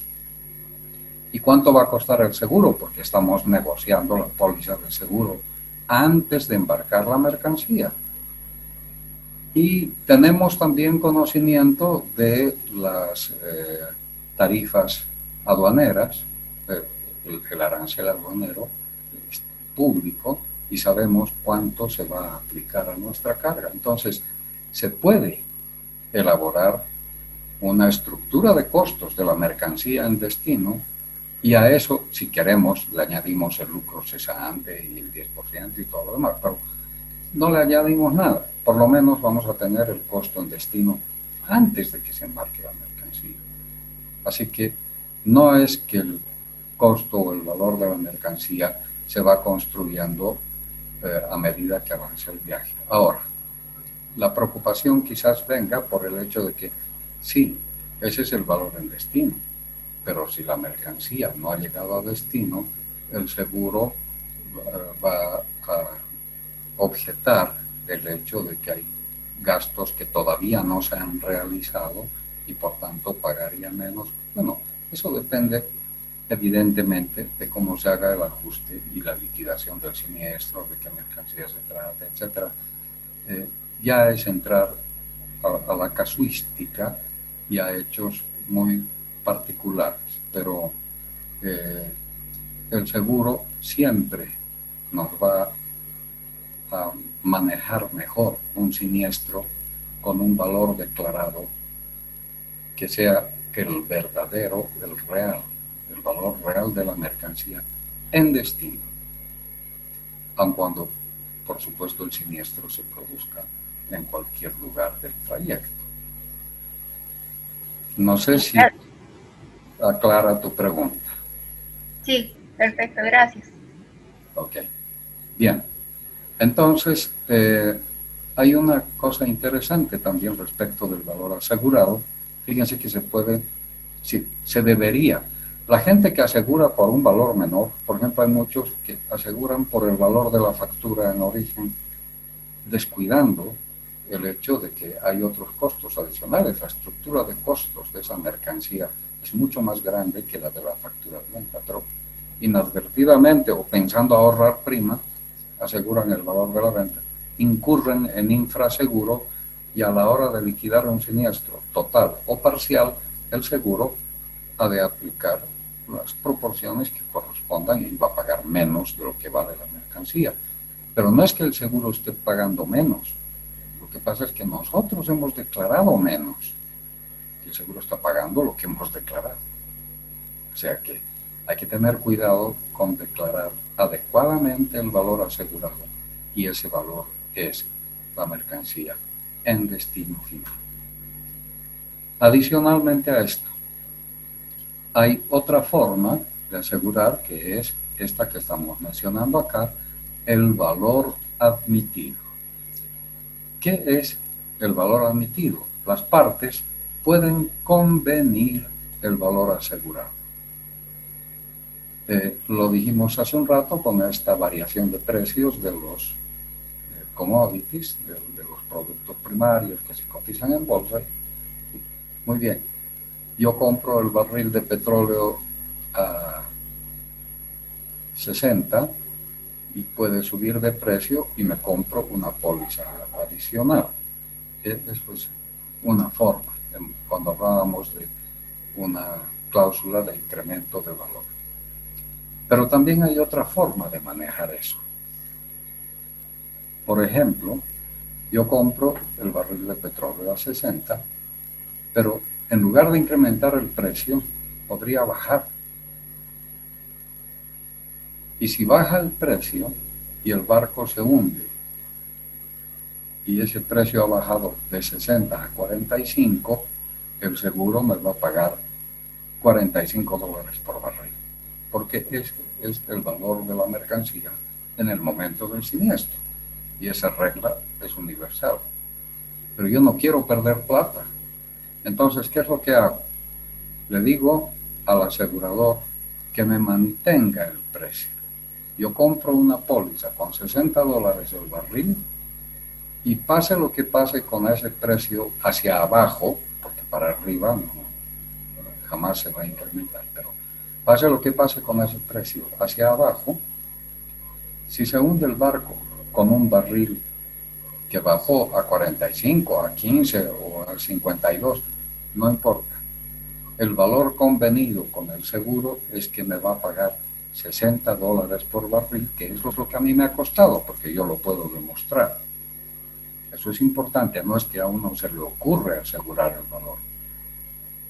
¿Y cuánto va a costar el seguro? Porque estamos negociando la póliza de seguro antes de embarcar la mercancía. Y tenemos también conocimiento de las tarifas aduaneras, el arancel aduanero es público y sabemos cuánto se va a aplicar a nuestra carga. Entonces, se puede elaborar una estructura de costos de la mercancía en destino y a eso, si queremos, le añadimos el lucro cesante y el 10% y todo lo demás, pero no le añadimos nada. Por lo menos vamos a tener el costo en destino antes de que se embarque la mercancía. Así que no es que el costo o el valor de la mercancía se va construyendo a medida que avanza el viaje. Ahora, la preocupación quizás venga por el hecho de que sí, ese es el valor en destino, pero si la mercancía no ha llegado a destino, el seguro va a objetar el hecho de que hay gastos que todavía no se han realizado y por tanto pagaría menos. Bueno, eso depende evidentemente de cómo se haga el ajuste y la liquidación del siniestro, de qué mercancía se trata, etc. Ya es entrar a la casuística y a hechos muy particulares, pero el seguro siempre nos va a manejar mejor un siniestro con un valor declarado que sea el verdadero, el real, el valor real de la mercancía en destino, aun cuando, por supuesto, el siniestro se produzca en cualquier lugar del trayecto. No sé si aclara tu pregunta. Sí, perfecto, gracias. Ok, bien. Entonces, hay una cosa interesante también respecto del valor asegurado. Fíjense que se puede, sí, se debería. La gente que asegura por un valor menor, por ejemplo, hay muchos que aseguran por el valor de la factura en origen, descuidando el hecho de que hay otros costos adicionales. La estructura de costos de esa mercancía es mucho más grande que la de la factura de venta, pero inadvertidamente o pensando ahorrar prima, aseguran el valor de la venta, incurren en infraseguro y a la hora de liquidar un siniestro total o parcial, el seguro ha de aplicar las proporciones que correspondan y va a pagar menos de lo que vale la mercancía. Pero no es que el seguro esté pagando menos, lo que pasa es que nosotros hemos declarado menos y el seguro está pagando lo que hemos declarado. O sea que hay que tener cuidado con declarar adecuadamente el valor asegurado y ese valor es la mercancía en destino final. Adicionalmente a esto, hay otra forma de asegurar que es esta que estamos mencionando acá, el valor admitido. ¿Qué es el valor admitido? Las partes pueden convenir el valor asegurado. Lo dijimos hace un rato con esta variación de precios de los commodities, de los productos primarios que se cotizan en bolsa. Muy bien, yo compro el barril de petróleo a 60 y puede subir de precio y me compro una póliza adicional. Eso es una forma, cuando hablábamos de una cláusula de incremento de valor. Pero también hay otra forma de manejar eso. Por ejemplo, yo compro el barril de petróleo a 60, pero en lugar de incrementar el precio, podría bajar. Y si baja el precio y el barco se hunde, y ese precio ha bajado de 60 a 45, el seguro me va a pagar $45 por barril, porque ese es el valor de la mercancía en el momento del siniestro. Y esa regla es universal. Pero yo no quiero perder plata. Entonces, ¿qué es lo que hago? Le digo al asegurador que me mantenga el precio. Yo compro una póliza con $60 el barril y pase lo que pase con ese precio hacia abajo, porque para arriba jamás se va a incrementar, pero pase lo que pase con ese precio hacia abajo, si se hunde el barco con un barril que bajó a 45, a 15 o a 52, no importa. el valor convenido con el seguro es que me va a pagar $60 por barril, que es lo que a mí me ha costado, porque yo lo puedo demostrar. Eso es importante, no es que a uno se le ocurre asegurar el valor.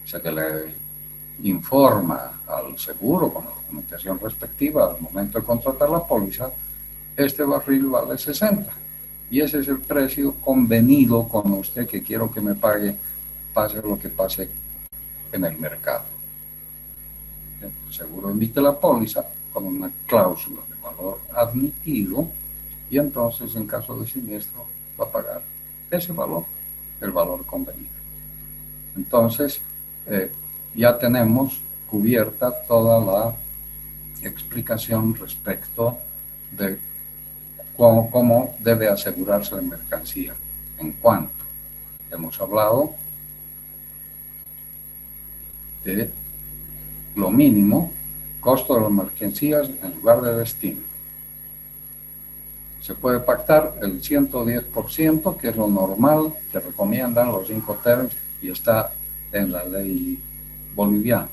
O sea, que le informa al seguro con la documentación respectiva al momento de contratar la póliza, este barril vale 60. Y ese es el precio convenido con usted que quiero que me pague, pase lo que pase en el mercado. El seguro emite la póliza con una cláusula de valor admitido y entonces en caso de siniestro va a pagar ese valor, el valor convenido. Entonces ya tenemos cubierta toda la explicación respecto de cómo debe asegurarse la mercancía. En cuanto hemos hablado de lo mínimo, costo de las mercancías en lugar de destino. Se puede pactar el 110%, que es lo normal que recomiendan los Incoterms y está en la ley boliviana.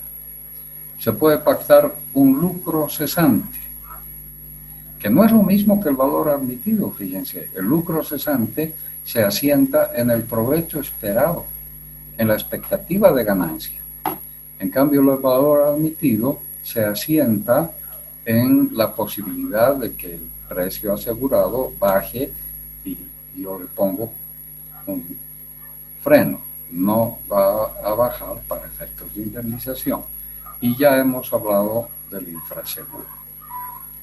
Se puede pactar un lucro cesante, que no es lo mismo que el valor admitido, fíjense. El lucro cesante se asienta en el provecho esperado, en la expectativa de ganancia. En cambio, el valor admitido se asienta en la posibilidad de que el precio asegurado baje y yo le pongo un freno. No va a bajar para efectos de indemnización. Y ya hemos hablado del infraseguro.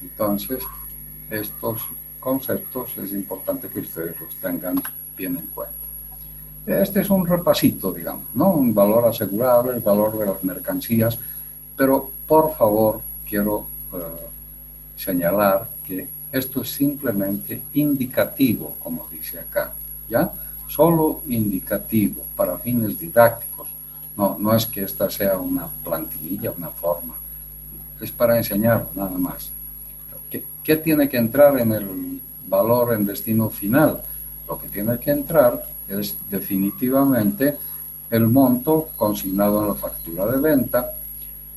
Entonces, estos conceptos es importante que ustedes los tengan bien en cuenta. Este es un repasito, digamos, ¿no? Un valor asegurable, el valor de las mercancías, pero por favor quiero señalar que esto es simplemente indicativo, como dice acá, ¿ya? Solo indicativo para fines didácticos. No es que esta sea una plantilla, una forma. Es para enseñar nada más. ¿Qué tiene que entrar en el valor en destino final? Lo que tiene que entrar es definitivamente el monto consignado en la factura de venta,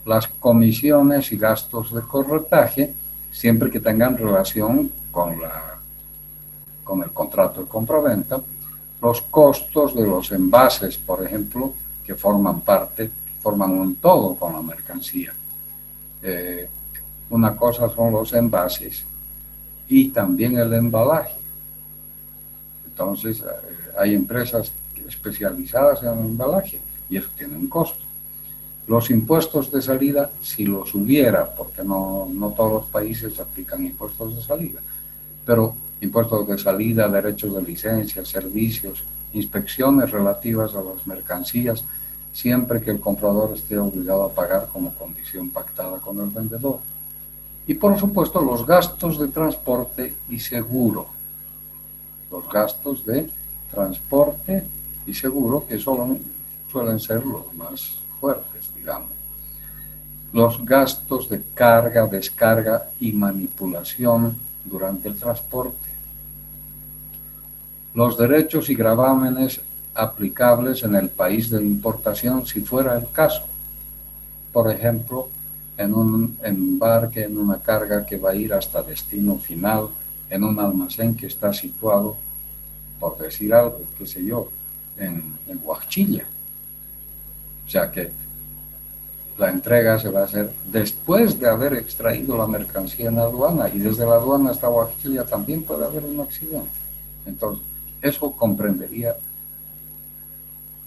las comisiones y gastos de corretaje, siempre que tengan relación con el contrato de compraventa, los costos de los envases, por ejemplo, que forman un todo con la mercancía. Una cosa son los envases y también el embalaje. Entonces, hay empresas especializadas en el embalaje y eso tiene un costo. Los impuestos de salida, si los hubiera, porque no todos los países aplican impuestos de salida, pero impuestos de salida, derechos de licencia, servicios, inspecciones relativas a las mercancías, siempre que el comprador esté obligado a pagar como condición pactada con el vendedor. Y por supuesto los gastos de transporte y seguro. Los gastos de transporte y seguro que suelen ser los más fuertes, digamos. Los gastos de carga, descarga y manipulación durante el transporte. Los derechos y gravámenes aplicables en el país de importación, si fuera el caso. Por ejemplo, en un embarque, en una carga que va a ir hasta destino final, en un almacén que está situado, por decir algo, qué sé yo, en Huachilla. O sea que la entrega se va a hacer después de haber extraído la mercancía en la aduana, y desde la aduana hasta Huachilla también puede haber un accidente. Entonces, eso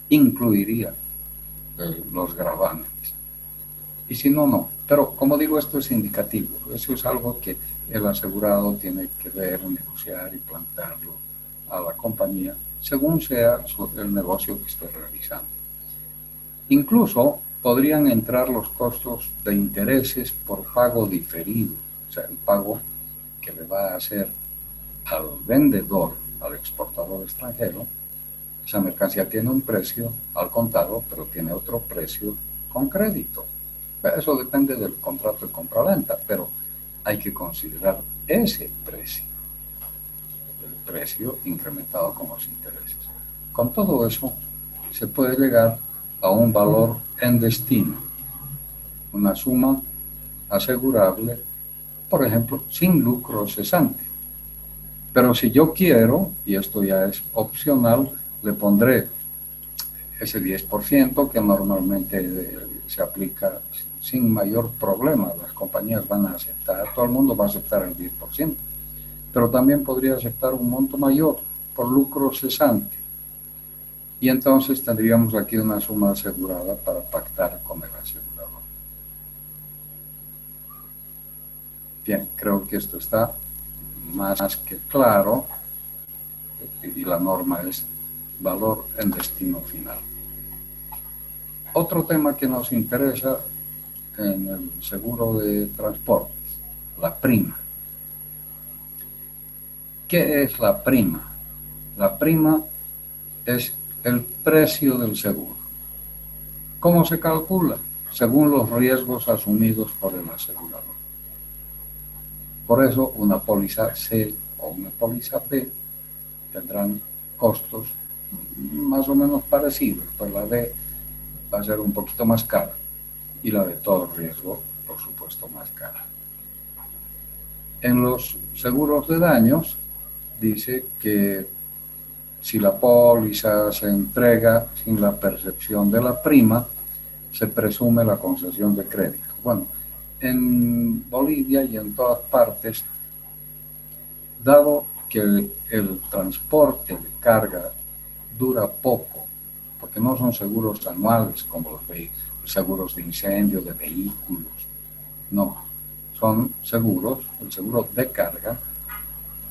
incluiría los gravámenes. Y si no, no. Pero como digo, esto es indicativo. Eso es algo que el asegurado tiene que ver, negociar y plantearlo a la compañía según sea el negocio que esté realizando. Incluso podrían entrar los costos de intereses por pago diferido, o sea, el pago que le va a hacer al vendedor, al exportador extranjero. Esa mercancía tiene un precio al contado, pero tiene otro precio con crédito. Eso depende del contrato de compraventa, pero hay que considerar ese precio, el precio incrementado con los intereses. Con todo eso, se puede llegar a un valor en destino, una suma asegurable, por ejemplo, sin lucro cesante. Pero si yo quiero, y esto ya es opcional, le pondré ese 10% que normalmente se aplica sin mayor problema. Las compañías van a aceptar, todo el mundo va a aceptar el 10%, pero también podría aceptar un monto mayor por lucro cesante. Y entonces tendríamos aquí una suma asegurada para pactar con el asegurador. Bien, creo que esto está más que claro, y la norma es valor en destino final. Otro tema que nos interesa en el seguro de transportes, la prima. ¿Qué es la prima? La prima es el precio del seguro. ¿Cómo se calcula? Según los riesgos asumidos por el asegurador. Por eso, una póliza C o una póliza B tendrán costos más o menos parecidos, pues la D va a ser un poquito más cara y la de todo riesgo, por supuesto, más cara. En los seguros de daños dice que si la póliza se entrega sin la percepción de la prima, se presume la concesión de crédito. Bueno, en Bolivia y en todas partes, dado que el transporte de carga dura poco, porque no son seguros anuales como los seguros de incendio de vehículos, no, son seguros, el seguro de carga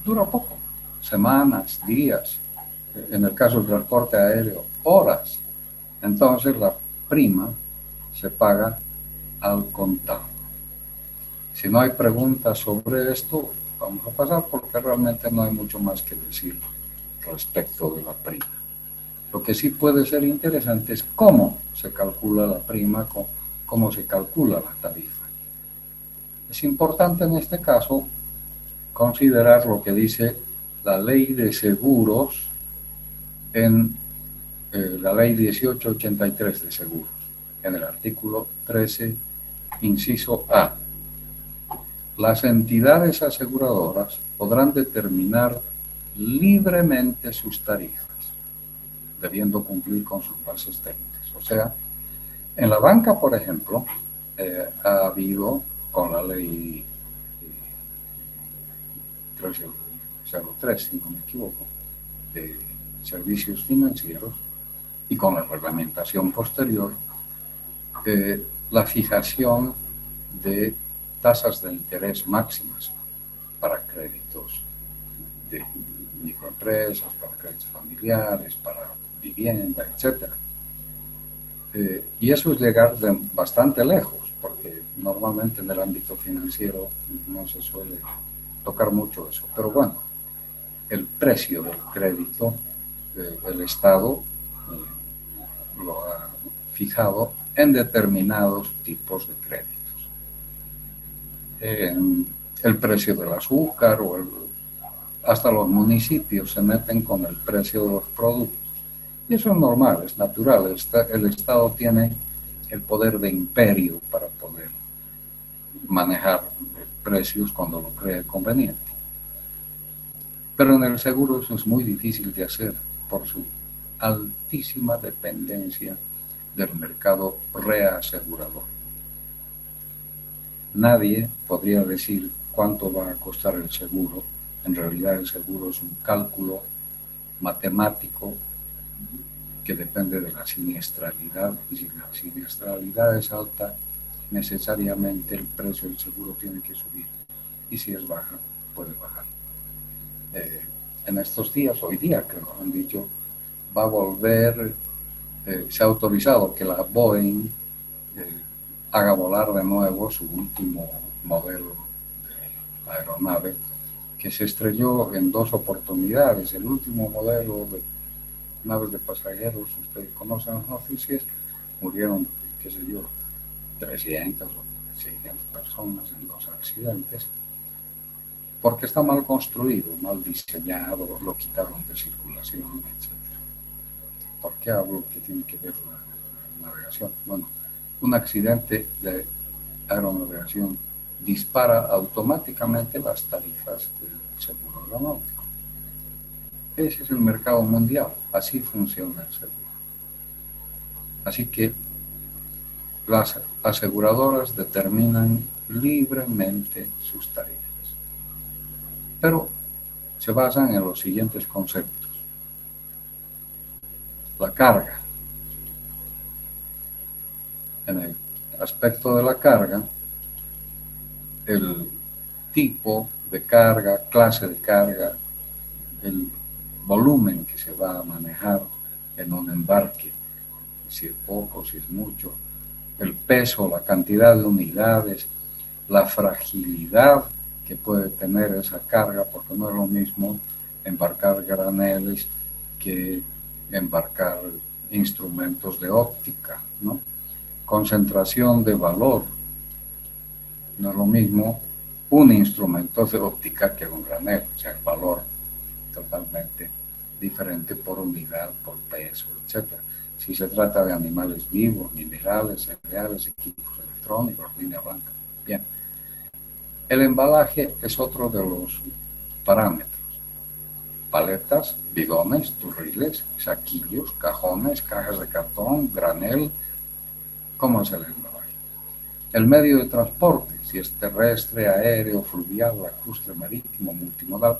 dura poco, semanas, días, en el caso del transporte aéreo, horas. Entonces la prima se paga al contado. Si no hay preguntas sobre esto, vamos a pasar porque realmente no hay mucho más que decir respecto de la prima. Lo que sí puede ser interesante es cómo se calcula la prima, cómo se calcula la tarifa. Es importante en este caso considerar lo que dice la ley de seguros en la ley 1883 de seguros, en el artículo 13, inciso A. Las entidades aseguradoras podrán determinar libremente sus tarifas, debiendo cumplir con sus bases técnicas. O sea, en la banca, por ejemplo, ha habido, con la ley 1303, si no me equivoco, de servicios financieros, y con la reglamentación posterior, la fijación de tasas de interés máximas para créditos de microempresas, para créditos familiares, para vivienda, etc. Y eso es llegar bastante lejos, porque normalmente en el ámbito financiero no se suele tocar mucho eso. Pero bueno, el precio del crédito, el Estado lo ha fijado en determinados tipos de créditos. El precio del azúcar o hasta los municipios se meten con el precio de los productos. Y eso es normal, es natural. El Estado tiene el poder de imperio para poder manejar precios cuando lo cree conveniente. Pero en el seguro eso es muy difícil de hacer por su altísima dependencia del mercado reasegurador. Nadie podría decir cuánto va a costar el seguro. En realidad el seguro es un cálculo matemático que depende de la siniestralidad, y si la siniestralidad es alta, necesariamente el precio del seguro tiene que subir, y si es baja, puede bajar. En estos días, hoy día creo, han dicho, va a volver, se ha autorizado que la Boeing haga volar de nuevo su último modelo de aeronave, que se estrelló en 2 oportunidades. El último modelo de naves de pasajeros, ustedes conocen las noticias, murieron, qué sé yo, 300 o 600 personas en 2 accidentes, porque está mal construido, mal diseñado, lo quitaron de circulación, etc. ¿Por qué hablo que tiene que ver la aeronavegación. Bueno, un accidente de aeronavegación dispara automáticamente las tarifas del seguro aeronáutico. Ese es el mercado mundial, así funciona el seguro. Así que las aseguradoras determinan libremente sus tarifas, pero se basan en los siguientes conceptos. La carga. En el aspecto de la carga, el tipo de carga, clase de carga, el volumen que se va a manejar en un embarque, si es poco, si es mucho, el peso, la cantidad de unidades, la fragilidad que puede tener esa carga, porque no es lo mismo embarcar graneles que embarcar instrumentos de óptica, ¿no? Concentración de valor, no es lo mismo un instrumento de óptica que un granel, o sea, el valor totalmente diferente por unidad, por peso, etc. Si se trata de animales vivos, minerales, cereales, equipos electrónicos, línea blanca. Bien. El embalaje es otro de los parámetros. Paletas, bidones, turriles, saquillos, cajones, cajas de cartón, granel. ¿Cómo es el embalaje? El medio de transporte, si es terrestre, aéreo, fluvial, lacustre, marítimo, multimodal.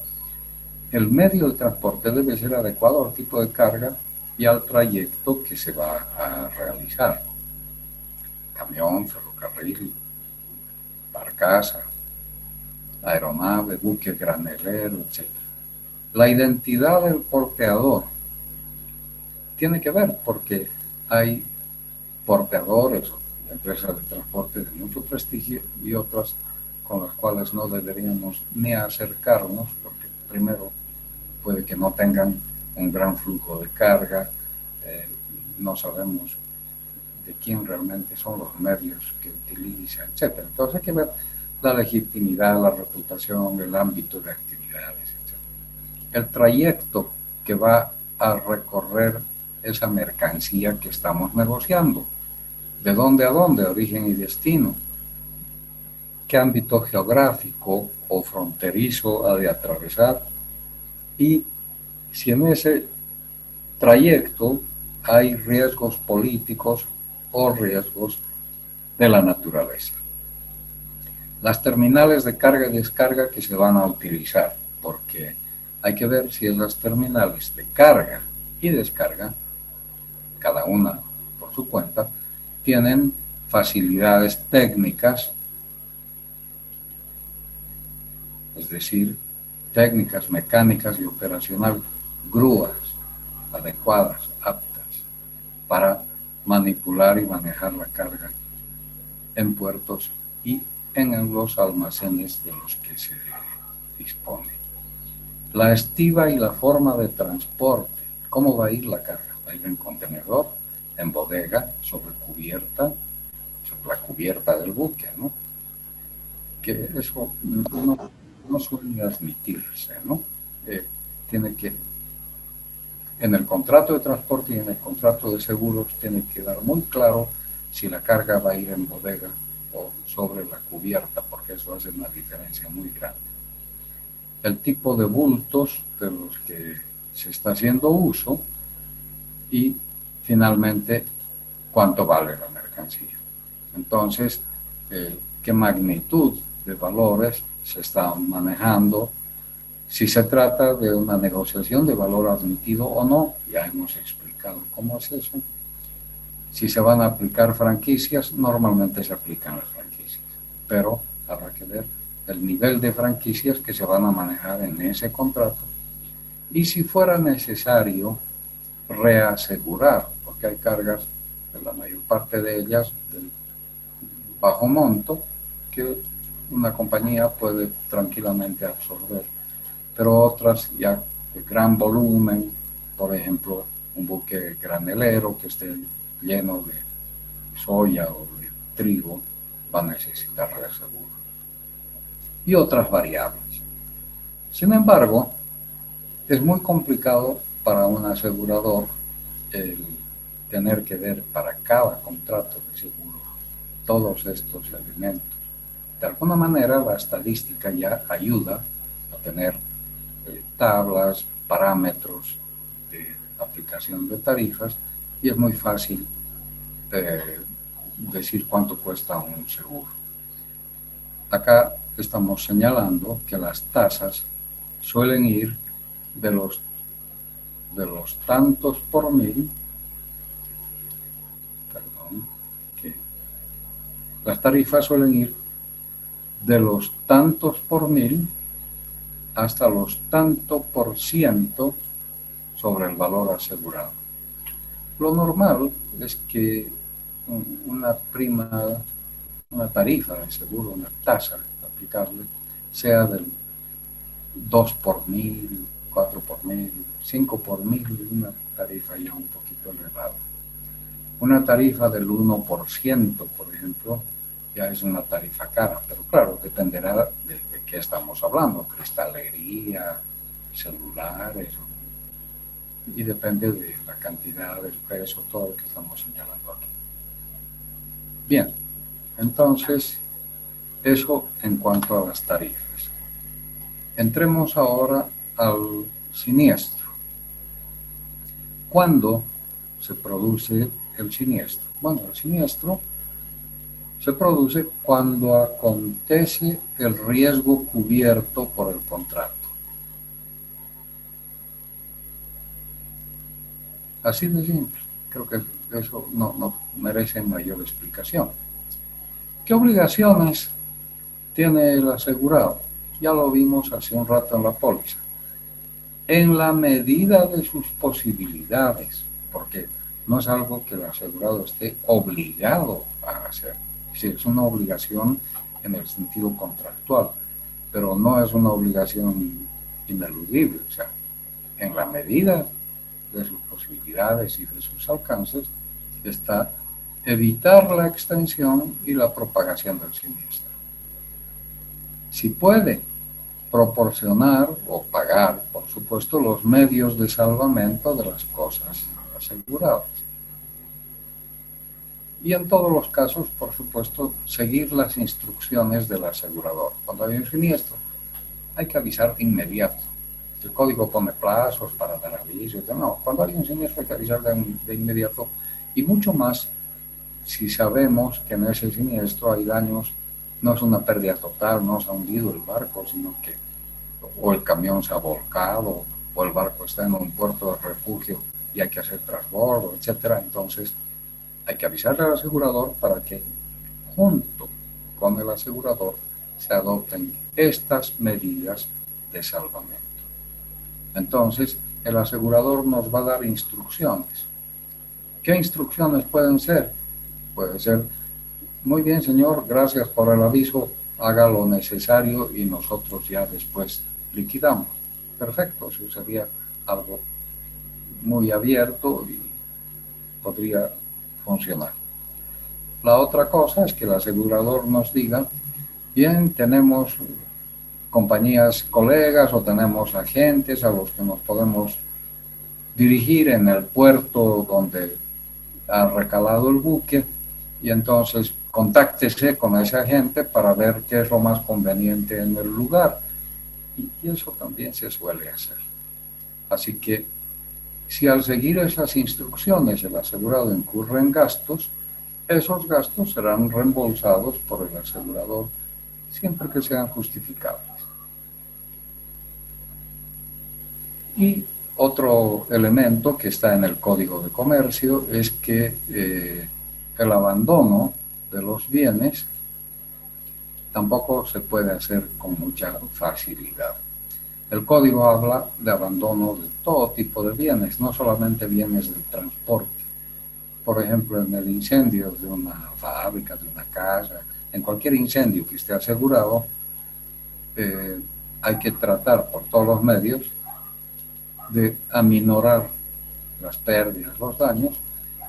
El medio de transporte debe ser adecuado al tipo de carga y al trayecto que se va a realizar. Camión, ferrocarril, barcaza, aeronave, buque granelero, etc. La identidad del porteador tiene que ver porque hay porteadores, empresas de transporte de mucho prestigio y otras con las cuales no deberíamos ni acercarnos porque primero puede que no tengan un gran flujo de carga, no sabemos de quién realmente son los medios que utiliza, etc. Entonces hay que ver la legitimidad, la reputación, el ámbito de actividades, etc. El trayecto que va a recorrer esa mercancía que estamos negociando. ¿De dónde a dónde? Origen y destino. ¿Qué ámbito geográfico o fronterizo ha de atravesar? Y si en ese trayecto hay riesgos políticos o riesgos de la naturaleza. Las terminales de carga y descarga que se van a utilizar, porque hay que ver si esas terminales de carga y descarga, cada una por su cuenta, tienen facilidades técnicas, es decir, técnicas mecánicas y operacionales, grúas adecuadas, aptas para manipular y manejar la carga en puertos y en los almacenes de los que se dispone. La estiva y la forma de transporte. ¿Cómo va a ir la carga? ¿Va a ir en contenedor, en bodega, sobre la cubierta del buque, ¿no? Que eso no suele admitirse, ¿no? Tiene que, en el contrato de transporte y en el contrato de seguros, tiene que dar muy claro si la carga va a ir en bodega o sobre la cubierta, porque eso hace una diferencia muy grande. El tipo de bultos de los que se está haciendo uso y finalmente cuánto vale la mercancía. Entonces, qué magnitud de valores se está manejando, si se trata de una negociación de valor admitido o no, ya hemos explicado cómo es eso. Si se van a aplicar franquicias, normalmente se aplican las franquicias, pero habrá que ver el nivel de franquicias que se van a manejar en ese contrato y si fuera necesario reasegurar, porque hay cargas, la mayor parte de ellas del bajo monto, que una compañía puede tranquilamente absorber, pero otras ya de gran volumen, por ejemplo, un buque granelero que esté lleno de soya o de trigo, va a necesitar reaseguro. Y otras variables. Sin embargo, es muy complicado para un asegurador el tener que ver para cada contrato de seguro todos estos elementos. De alguna manera la estadística ya ayuda a tener tablas, parámetros de aplicación de tarifas y es muy fácil decir cuánto cuesta un seguro. Acá estamos señalando que las tasas suelen ir de los tantos por mil, las tarifas suelen ir de los tantos por mil hasta los tanto por ciento sobre el valor asegurado. Lo normal es que una tarifa de seguro, una tasa aplicable, sea del 2 por mil, 4 por mil, 5 por mil, una tarifa ya un poquito elevada. Una tarifa del 1%, por ejemplo, ya es una tarifa cara, pero claro, dependerá de qué estamos hablando, cristalería, celulares, y depende de la cantidad, del peso, todo lo que estamos señalando aquí. Bien, entonces, eso en cuanto a las tarifas. Entremos ahora al siniestro. ¿Cuándo se produce el siniestro? Bueno, el siniestro se produce cuando acontece el riesgo cubierto por el contrato. Así de simple. Creo que eso no merece mayor explicación. ¿Qué obligaciones tiene el asegurado? Ya lo vimos hace un rato en la póliza. En la medida de sus posibilidades, porque no es algo que el asegurado esté obligado a hacer. Es una obligación en el sentido contractual, pero no es una obligación ineludible. O sea, en la medida de sus posibilidades y de sus alcances está evitar la extensión y la propagación del siniestro. Si puede proporcionar o pagar, por supuesto, los medios de salvamento de las cosas aseguradas. Y en todos los casos, por supuesto, seguir las instrucciones del asegurador. Cuando hay un siniestro, hay que avisar de inmediato. El código pone plazos para dar aviso. No, cuando hay un siniestro hay que avisar de inmediato. Y mucho más si sabemos que en ese siniestro hay daños, no es una pérdida total, no se ha hundido el barco, sino que o el camión se ha volcado, o el barco está en un puerto de refugio y hay que hacer transbordo, etcétera. Entonces, hay que avisarle al asegurador para que junto con el asegurador se adopten estas medidas de salvamento. Entonces, el asegurador nos va a dar instrucciones. ¿Qué instrucciones pueden ser? Puede ser, muy bien señor, gracias por el aviso, haga lo necesario y nosotros ya después liquidamos. Perfecto, eso sería algo muy abierto y podría funcionar. La otra cosa es que el asegurador nos diga, bien, tenemos compañías colegas o tenemos agentes a los que nos podemos dirigir en el puerto donde ha recalado el buque y entonces contáctese con ese agente para ver qué es lo más conveniente en el lugar. Y eso también se suele hacer. Así que si al seguir esas instrucciones el asegurado incurre en gastos, esos gastos serán reembolsados por el asegurador siempre que sean justificables. Y otro elemento que está en el Código de Comercio es que el abandono de los bienes tampoco se puede hacer con mucha facilidad. El código habla de abandono de todo tipo de bienes, no solamente bienes del transporte. Por ejemplo, en el incendio de una fábrica, de una casa, en cualquier incendio que esté asegurado, hay que tratar por todos los medios de aminorar las pérdidas, los daños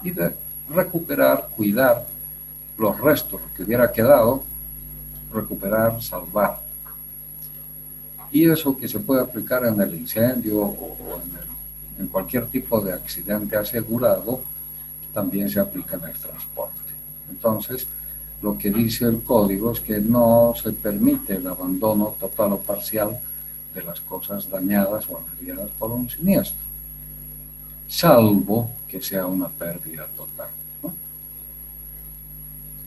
y de recuperar, cuidar los restos que hubiera quedado, recuperar, salvar. Y eso que se puede aplicar en el incendio o en cualquier tipo de accidente asegurado, también se aplica en el transporte. Entonces, lo que dice el código es que no se permite el abandono total o parcial de las cosas dañadas o averiadas por un siniestro, salvo que sea una pérdida total, ¿no?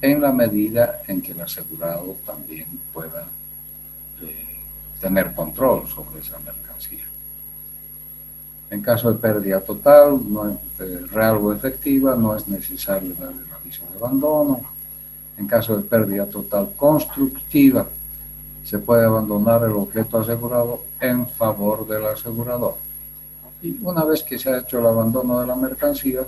En la medida en que el asegurado también pueda tener control sobre esa mercancía. En caso de pérdida total, real o efectiva, no es necesario dar el aviso de abandono. En caso de pérdida total constructiva, se puede abandonar el objeto asegurado en favor del asegurador. Y una vez que se ha hecho el abandono de la mercancía,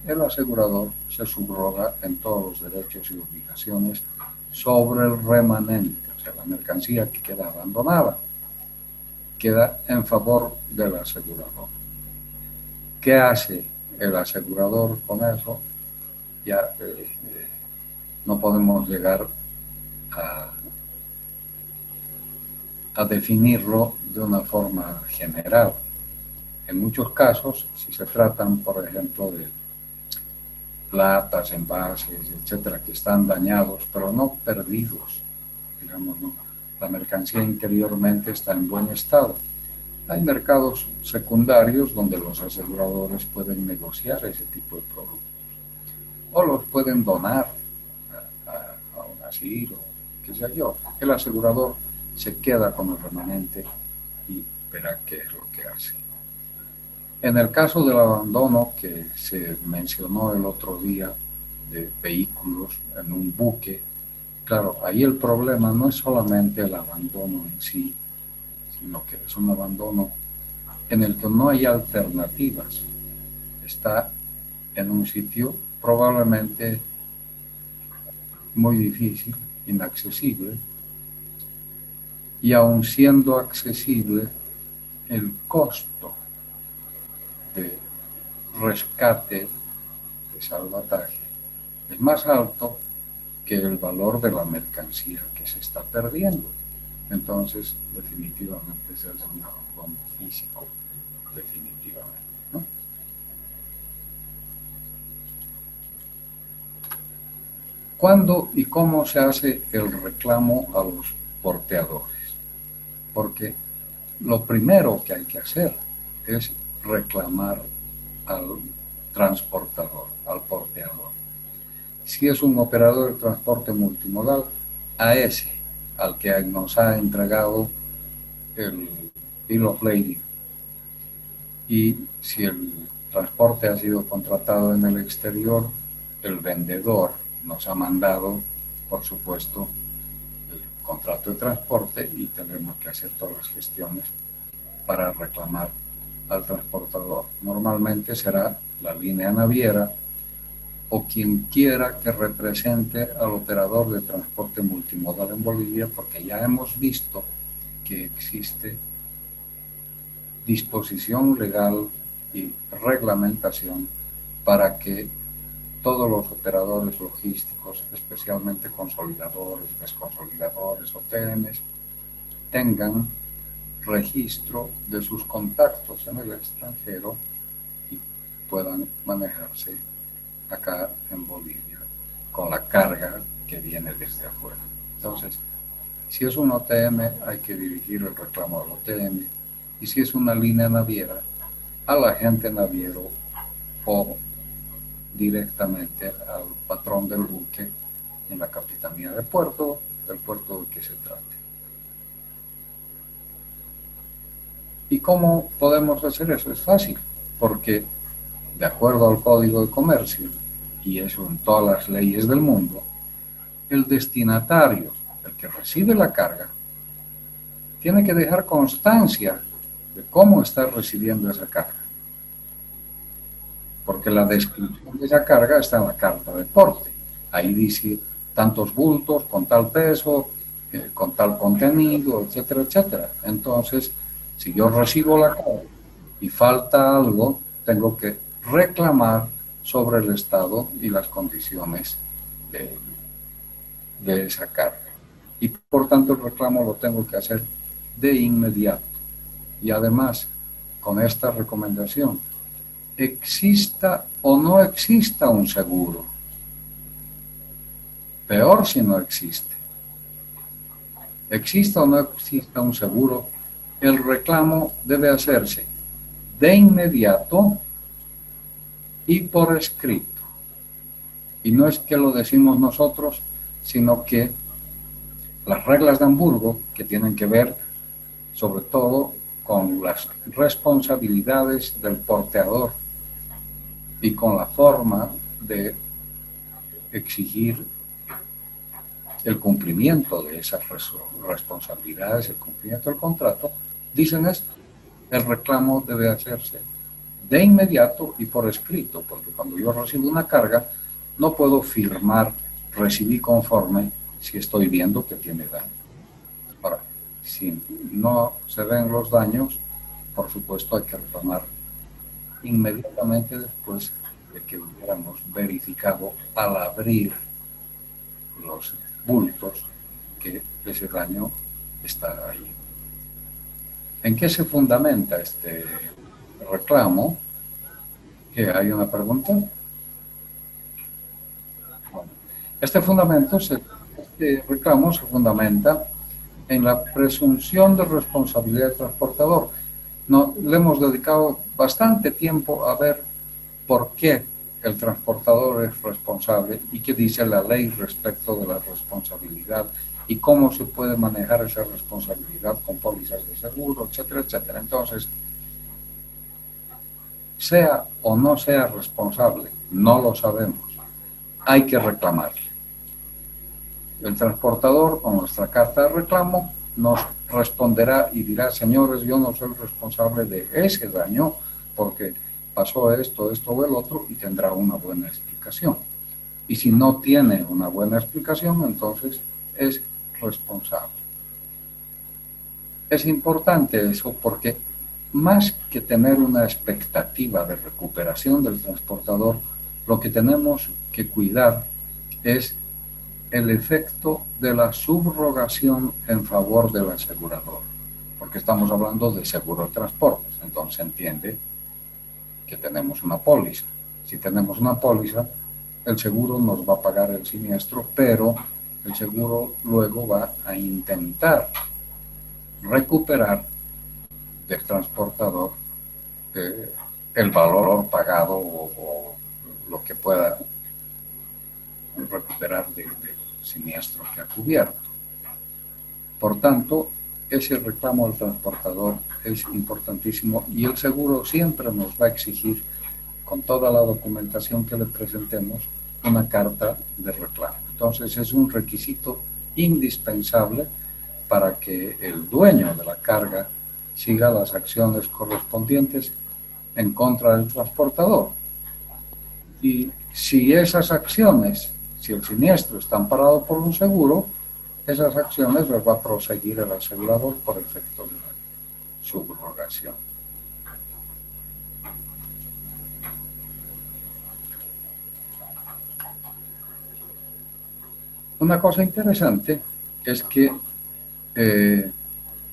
el asegurador se subroga en todos los derechos y obligaciones sobre el remanente, o sea, la mercancía que queda abandonada, queda en favor del asegurador. ¿Qué hace el asegurador con eso? Ya no podemos llegar a definirlo de una forma general. En muchos casos, si se tratan, por ejemplo, de latas, envases, etcétera, que están dañados, pero no perdidos, digamos, ¿no? La mercancía interiormente está en buen estado. Hay mercados secundarios donde los aseguradores pueden negociar ese tipo de productos o los pueden donar a un asilo, qué sé yo. El asegurador se queda con el remanente y verá qué es lo que hace. En el caso del abandono que se mencionó el otro día de vehículos en un buque, claro, ahí el problema no es solamente el abandono en sí, sino que es un abandono en el que no hay alternativas. Está en un sitio probablemente muy difícil, inaccesible, y aun siendo accesible, el costo de rescate, de salvataje, es más alto que el valor de la mercancía que se está perdiendo. Entonces, definitivamente se hace un abandono físico, definitivamente, ¿no? ¿Cuándo y cómo se hace el reclamo a los porteadores? Porque lo primero que hay que hacer es reclamar al transportador, al porteador. Si es un operador de transporte multimodal, a ese, al que nos ha entregado el bill of lading. Y si el transporte ha sido contratado en el exterior, el vendedor nos ha mandado, por supuesto, el contrato de transporte y tendremos que hacer todas las gestiones para reclamar al transportador. Normalmente será la línea naviera o quien quiera que represente al operador de transporte multimodal en Bolivia, porque ya hemos visto que existe disposición legal y reglamentación para que todos los operadores logísticos, especialmente consolidadores, desconsolidadores, OTMs, tengan registro de sus contactos en el extranjero y puedan manejarse acá en Bolivia con la carga que viene desde afuera. Entonces, si es un OTM, hay que dirigir el reclamo al OTM, y si es una línea naviera, al agente naviero o directamente al patrón del buque en la capitanía de puerto, del puerto del que se trate. ¿Y cómo podemos hacer eso? Es fácil, porque de acuerdo al Código de Comercio, y eso en todas las leyes del mundo, el destinatario, el que recibe la carga, tiene que dejar constancia de cómo está recibiendo esa carga. Porque la descripción de esa carga está en la carta de porte. Ahí dice tantos bultos, con tal peso, con tal contenido, etcétera, etcétera. Entonces, si yo recibo la carga y falta algo, tengo que reclamar sobre el estado y las condiciones de esa carga. Y por tanto el reclamo lo tengo que hacer de inmediato. Y además, con esta recomendación, exista o no exista un seguro. Peor si no existe. Exista o no exista un seguro, el reclamo debe hacerse de inmediato y por escrito. Y no es que lo decimos nosotros, sino que las reglas de Hamburgo, que tienen que ver sobre todo con las responsabilidades del porteador y con la forma de exigir el cumplimiento de esas responsabilidades, el cumplimiento del contrato, dicen esto: el reclamo debe hacerse de inmediato y por escrito, porque cuando yo recibo una carga no puedo firmar recibí conforme si estoy viendo que tiene daño. Ahora, si no se ven los daños, por supuesto hay que reclamar inmediatamente después de que hubiéramos verificado al abrir los bultos que ese daño está ahí. ¿En qué se fundamenta este reclamo? ¿Que hay una pregunta? Bueno, este reclamo se fundamenta en la presunción de responsabilidad del transportador. Le hemos dedicado bastante tiempo a ver por qué el transportador es responsable y qué dice la ley respecto de la responsabilidad y cómo se puede manejar esa responsabilidad con pólizas de seguro, etcétera, etcétera. Entonces, sea o no sea responsable, no lo sabemos. Hay que reclamarle. El transportador, con nuestra carta de reclamo, nos responderá y dirá: señores, yo no soy responsable de ese daño porque pasó esto o el otro, y tendrá una buena explicación. Y si no tiene una buena explicación, entonces es responsable. Es importante eso porque más que tener una expectativa de recuperación del transportador, lo que tenemos que cuidar es el efecto de la subrogación en favor del asegurador, porque estamos hablando de seguro de transportes, entonces se entiende que tenemos una póliza. Si tenemos una póliza, el seguro nos va a pagar el siniestro, pero el seguro luego va a intentar recuperar del transportador el valor pagado o lo que pueda recuperar del siniestro que ha cubierto. Por tanto, ese reclamo del transportador es importantísimo y el seguro siempre nos va a exigir, con toda la documentación que le presentemos, una carta de reclamo. Entonces es un requisito indispensable para que el dueño de la carga siga las acciones correspondientes en contra del transportador. Y si esas acciones, si el siniestro está amparado por un seguro, esas acciones las va a proseguir el asegurador por efecto de la subrogación. Una cosa interesante es que el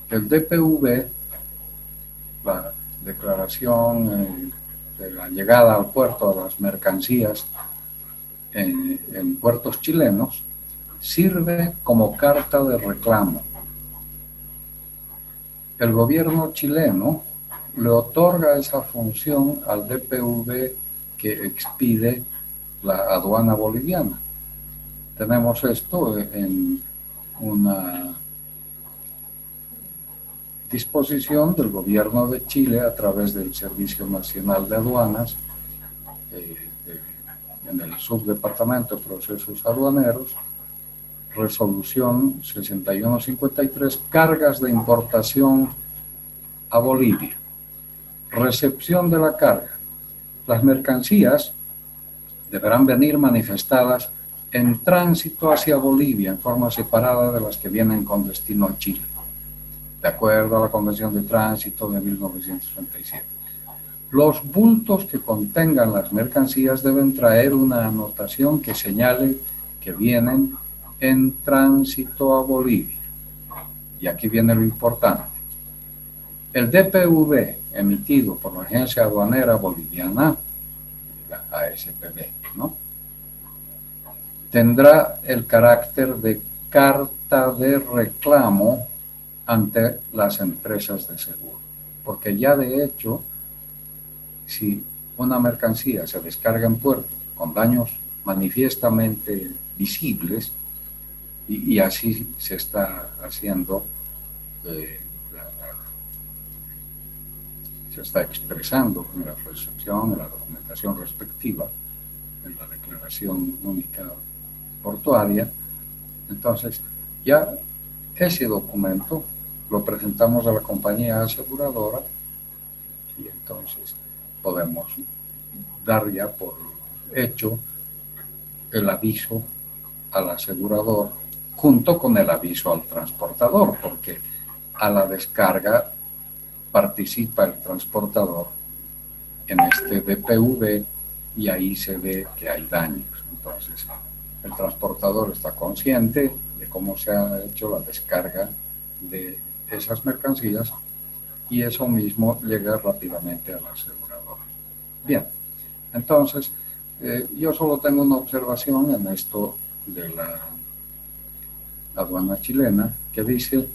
DPV, la declaración de la llegada al puerto de las mercancías en puertos chilenos, sirve como carta de reclamo. El gobierno chileno le otorga esa función al DPV que expide la aduana boliviana. Tenemos esto en una disposición del gobierno de Chile a través del Servicio Nacional de Aduanas en el subdepartamento de procesos aduaneros, resolución 6153, cargas de importación a Bolivia. Recepción de la carga. Las mercancías deberán venir manifestadas en tránsito hacia Bolivia en forma separada de las que vienen con destino a Chile, de acuerdo a la Convención de Tránsito de 1937. Los bultos que contengan las mercancías deben traer una anotación que señale que vienen en tránsito a Bolivia. Y aquí viene lo importante. El DPV emitido por la Agencia Aduanera Boliviana, la ASPB, ¿no?, tendrá el carácter de carta de reclamo ante las empresas de seguro. Porque ya de hecho, si una mercancía se descarga en puerto con daños manifiestamente visibles, y así se está haciendo, se está expresando en la recepción, en la documentación respectiva, en la declaración única portuaria, entonces ya ese documento lo presentamos a la compañía aseguradora y entonces podemos dar ya por hecho el aviso al asegurador junto con el aviso al transportador, porque a la descarga participa el transportador en este DPV y ahí se ve que hay daños. Entonces, el transportador está consciente de cómo se ha hecho la descarga de esas mercancías y eso mismo llega rápidamente al asegurador. Bien, entonces, yo solo tengo una observación en esto de la aduana chilena que dice: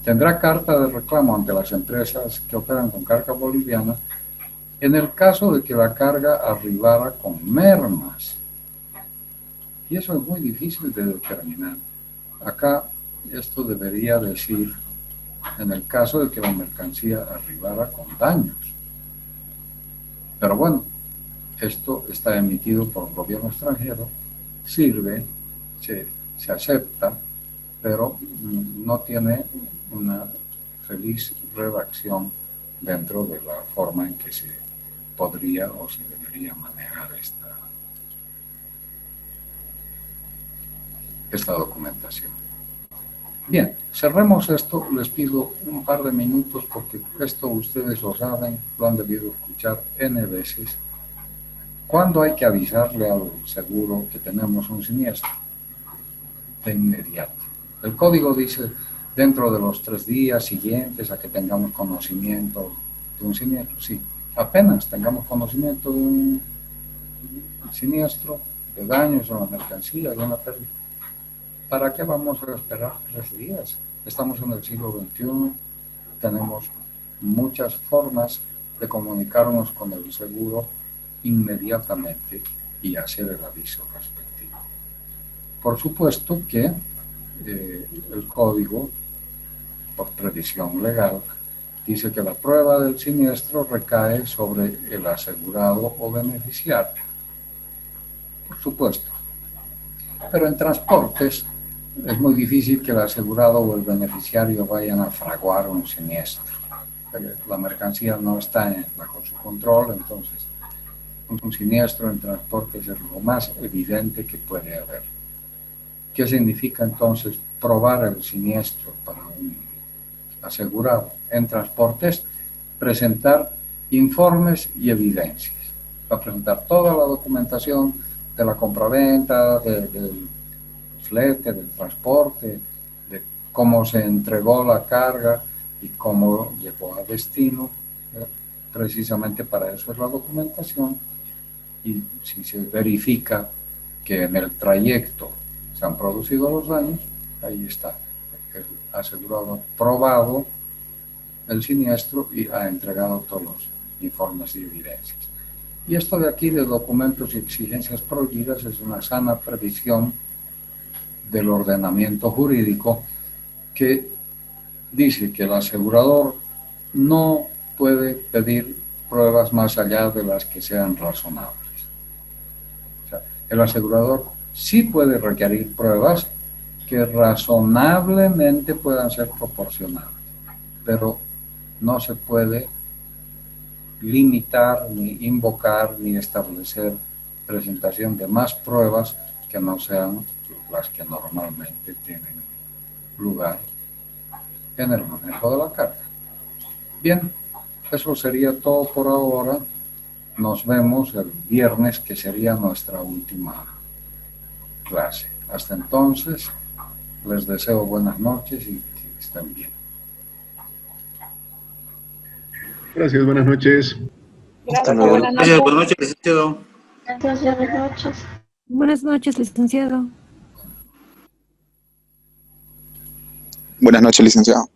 tendrá carta de reclamo ante las empresas que operan con carga boliviana en el caso de que la carga arribara con mermas. Y eso es muy difícil de determinar. Acá esto debería decir en el caso de que la mercancía arribara con daños. Pero bueno, esto está emitido por el gobierno extranjero, sirve, se acepta, pero no tiene una feliz redacción dentro de la forma en que se podría o se debería manejar esta documentación. Bien, cerremos esto. Les pido un par de minutos porque esto ustedes lo saben, lo han debido escuchar N veces. ¿Cuándo hay que avisarle al seguro que tenemos un siniestro? De inmediato. El código dice dentro de los 3 días siguientes a que tengamos conocimiento de un siniestro. Sí, apenas tengamos conocimiento de un siniestro, de daños en la mercancía, de una pérdida. ¿Para qué vamos a esperar 3 días? Estamos en el siglo XXI, tenemos muchas formas de comunicarnos con el seguro inmediatamente y hacer el aviso respectivo. Por supuesto que el código, por previsión legal, dice que la prueba del siniestro recae sobre el asegurado o beneficiario. Por supuesto. Pero en transportes es muy difícil que el asegurado o el beneficiario vayan a fraguar un siniestro. La mercancía no está bajo su control, entonces un siniestro en transportes es lo más evidente que puede haber. ¿Qué significa entonces probar el siniestro para un asegurado? En transportes, presentar informes y evidencias. Va a presentar toda la documentación de la compraventa, del flete, del transporte, de cómo se entregó la carga y cómo llegó a destino. Precisamente para eso es la documentación. Y si se verifica que en el trayecto se han producido los daños, ahí está el asegurado probado el siniestro y ha entregado todos los informes y evidencias. Y esto de aquí de documentos y exigencias prohibidas es una sana previsión del ordenamiento jurídico que dice que el asegurador no puede pedir pruebas más allá de las que sean razonables. O sea, el asegurador sí puede requerir pruebas que razonablemente puedan ser proporcionadas, pero no se puede limitar, ni invocar, ni establecer presentación de más pruebas que no sean las que normalmente tienen lugar en el manejo de la carga. Bien, eso sería todo por ahora. Nos vemos el viernes, que sería nuestra última clase. Hasta entonces, les deseo buenas noches y que estén bien. Gracias, buenas noches. Hasta luego. Gracias, buenas noches, licenciado. Gracias, buenas noches. Buenas noches, licenciado. Buenas noches, licenciado.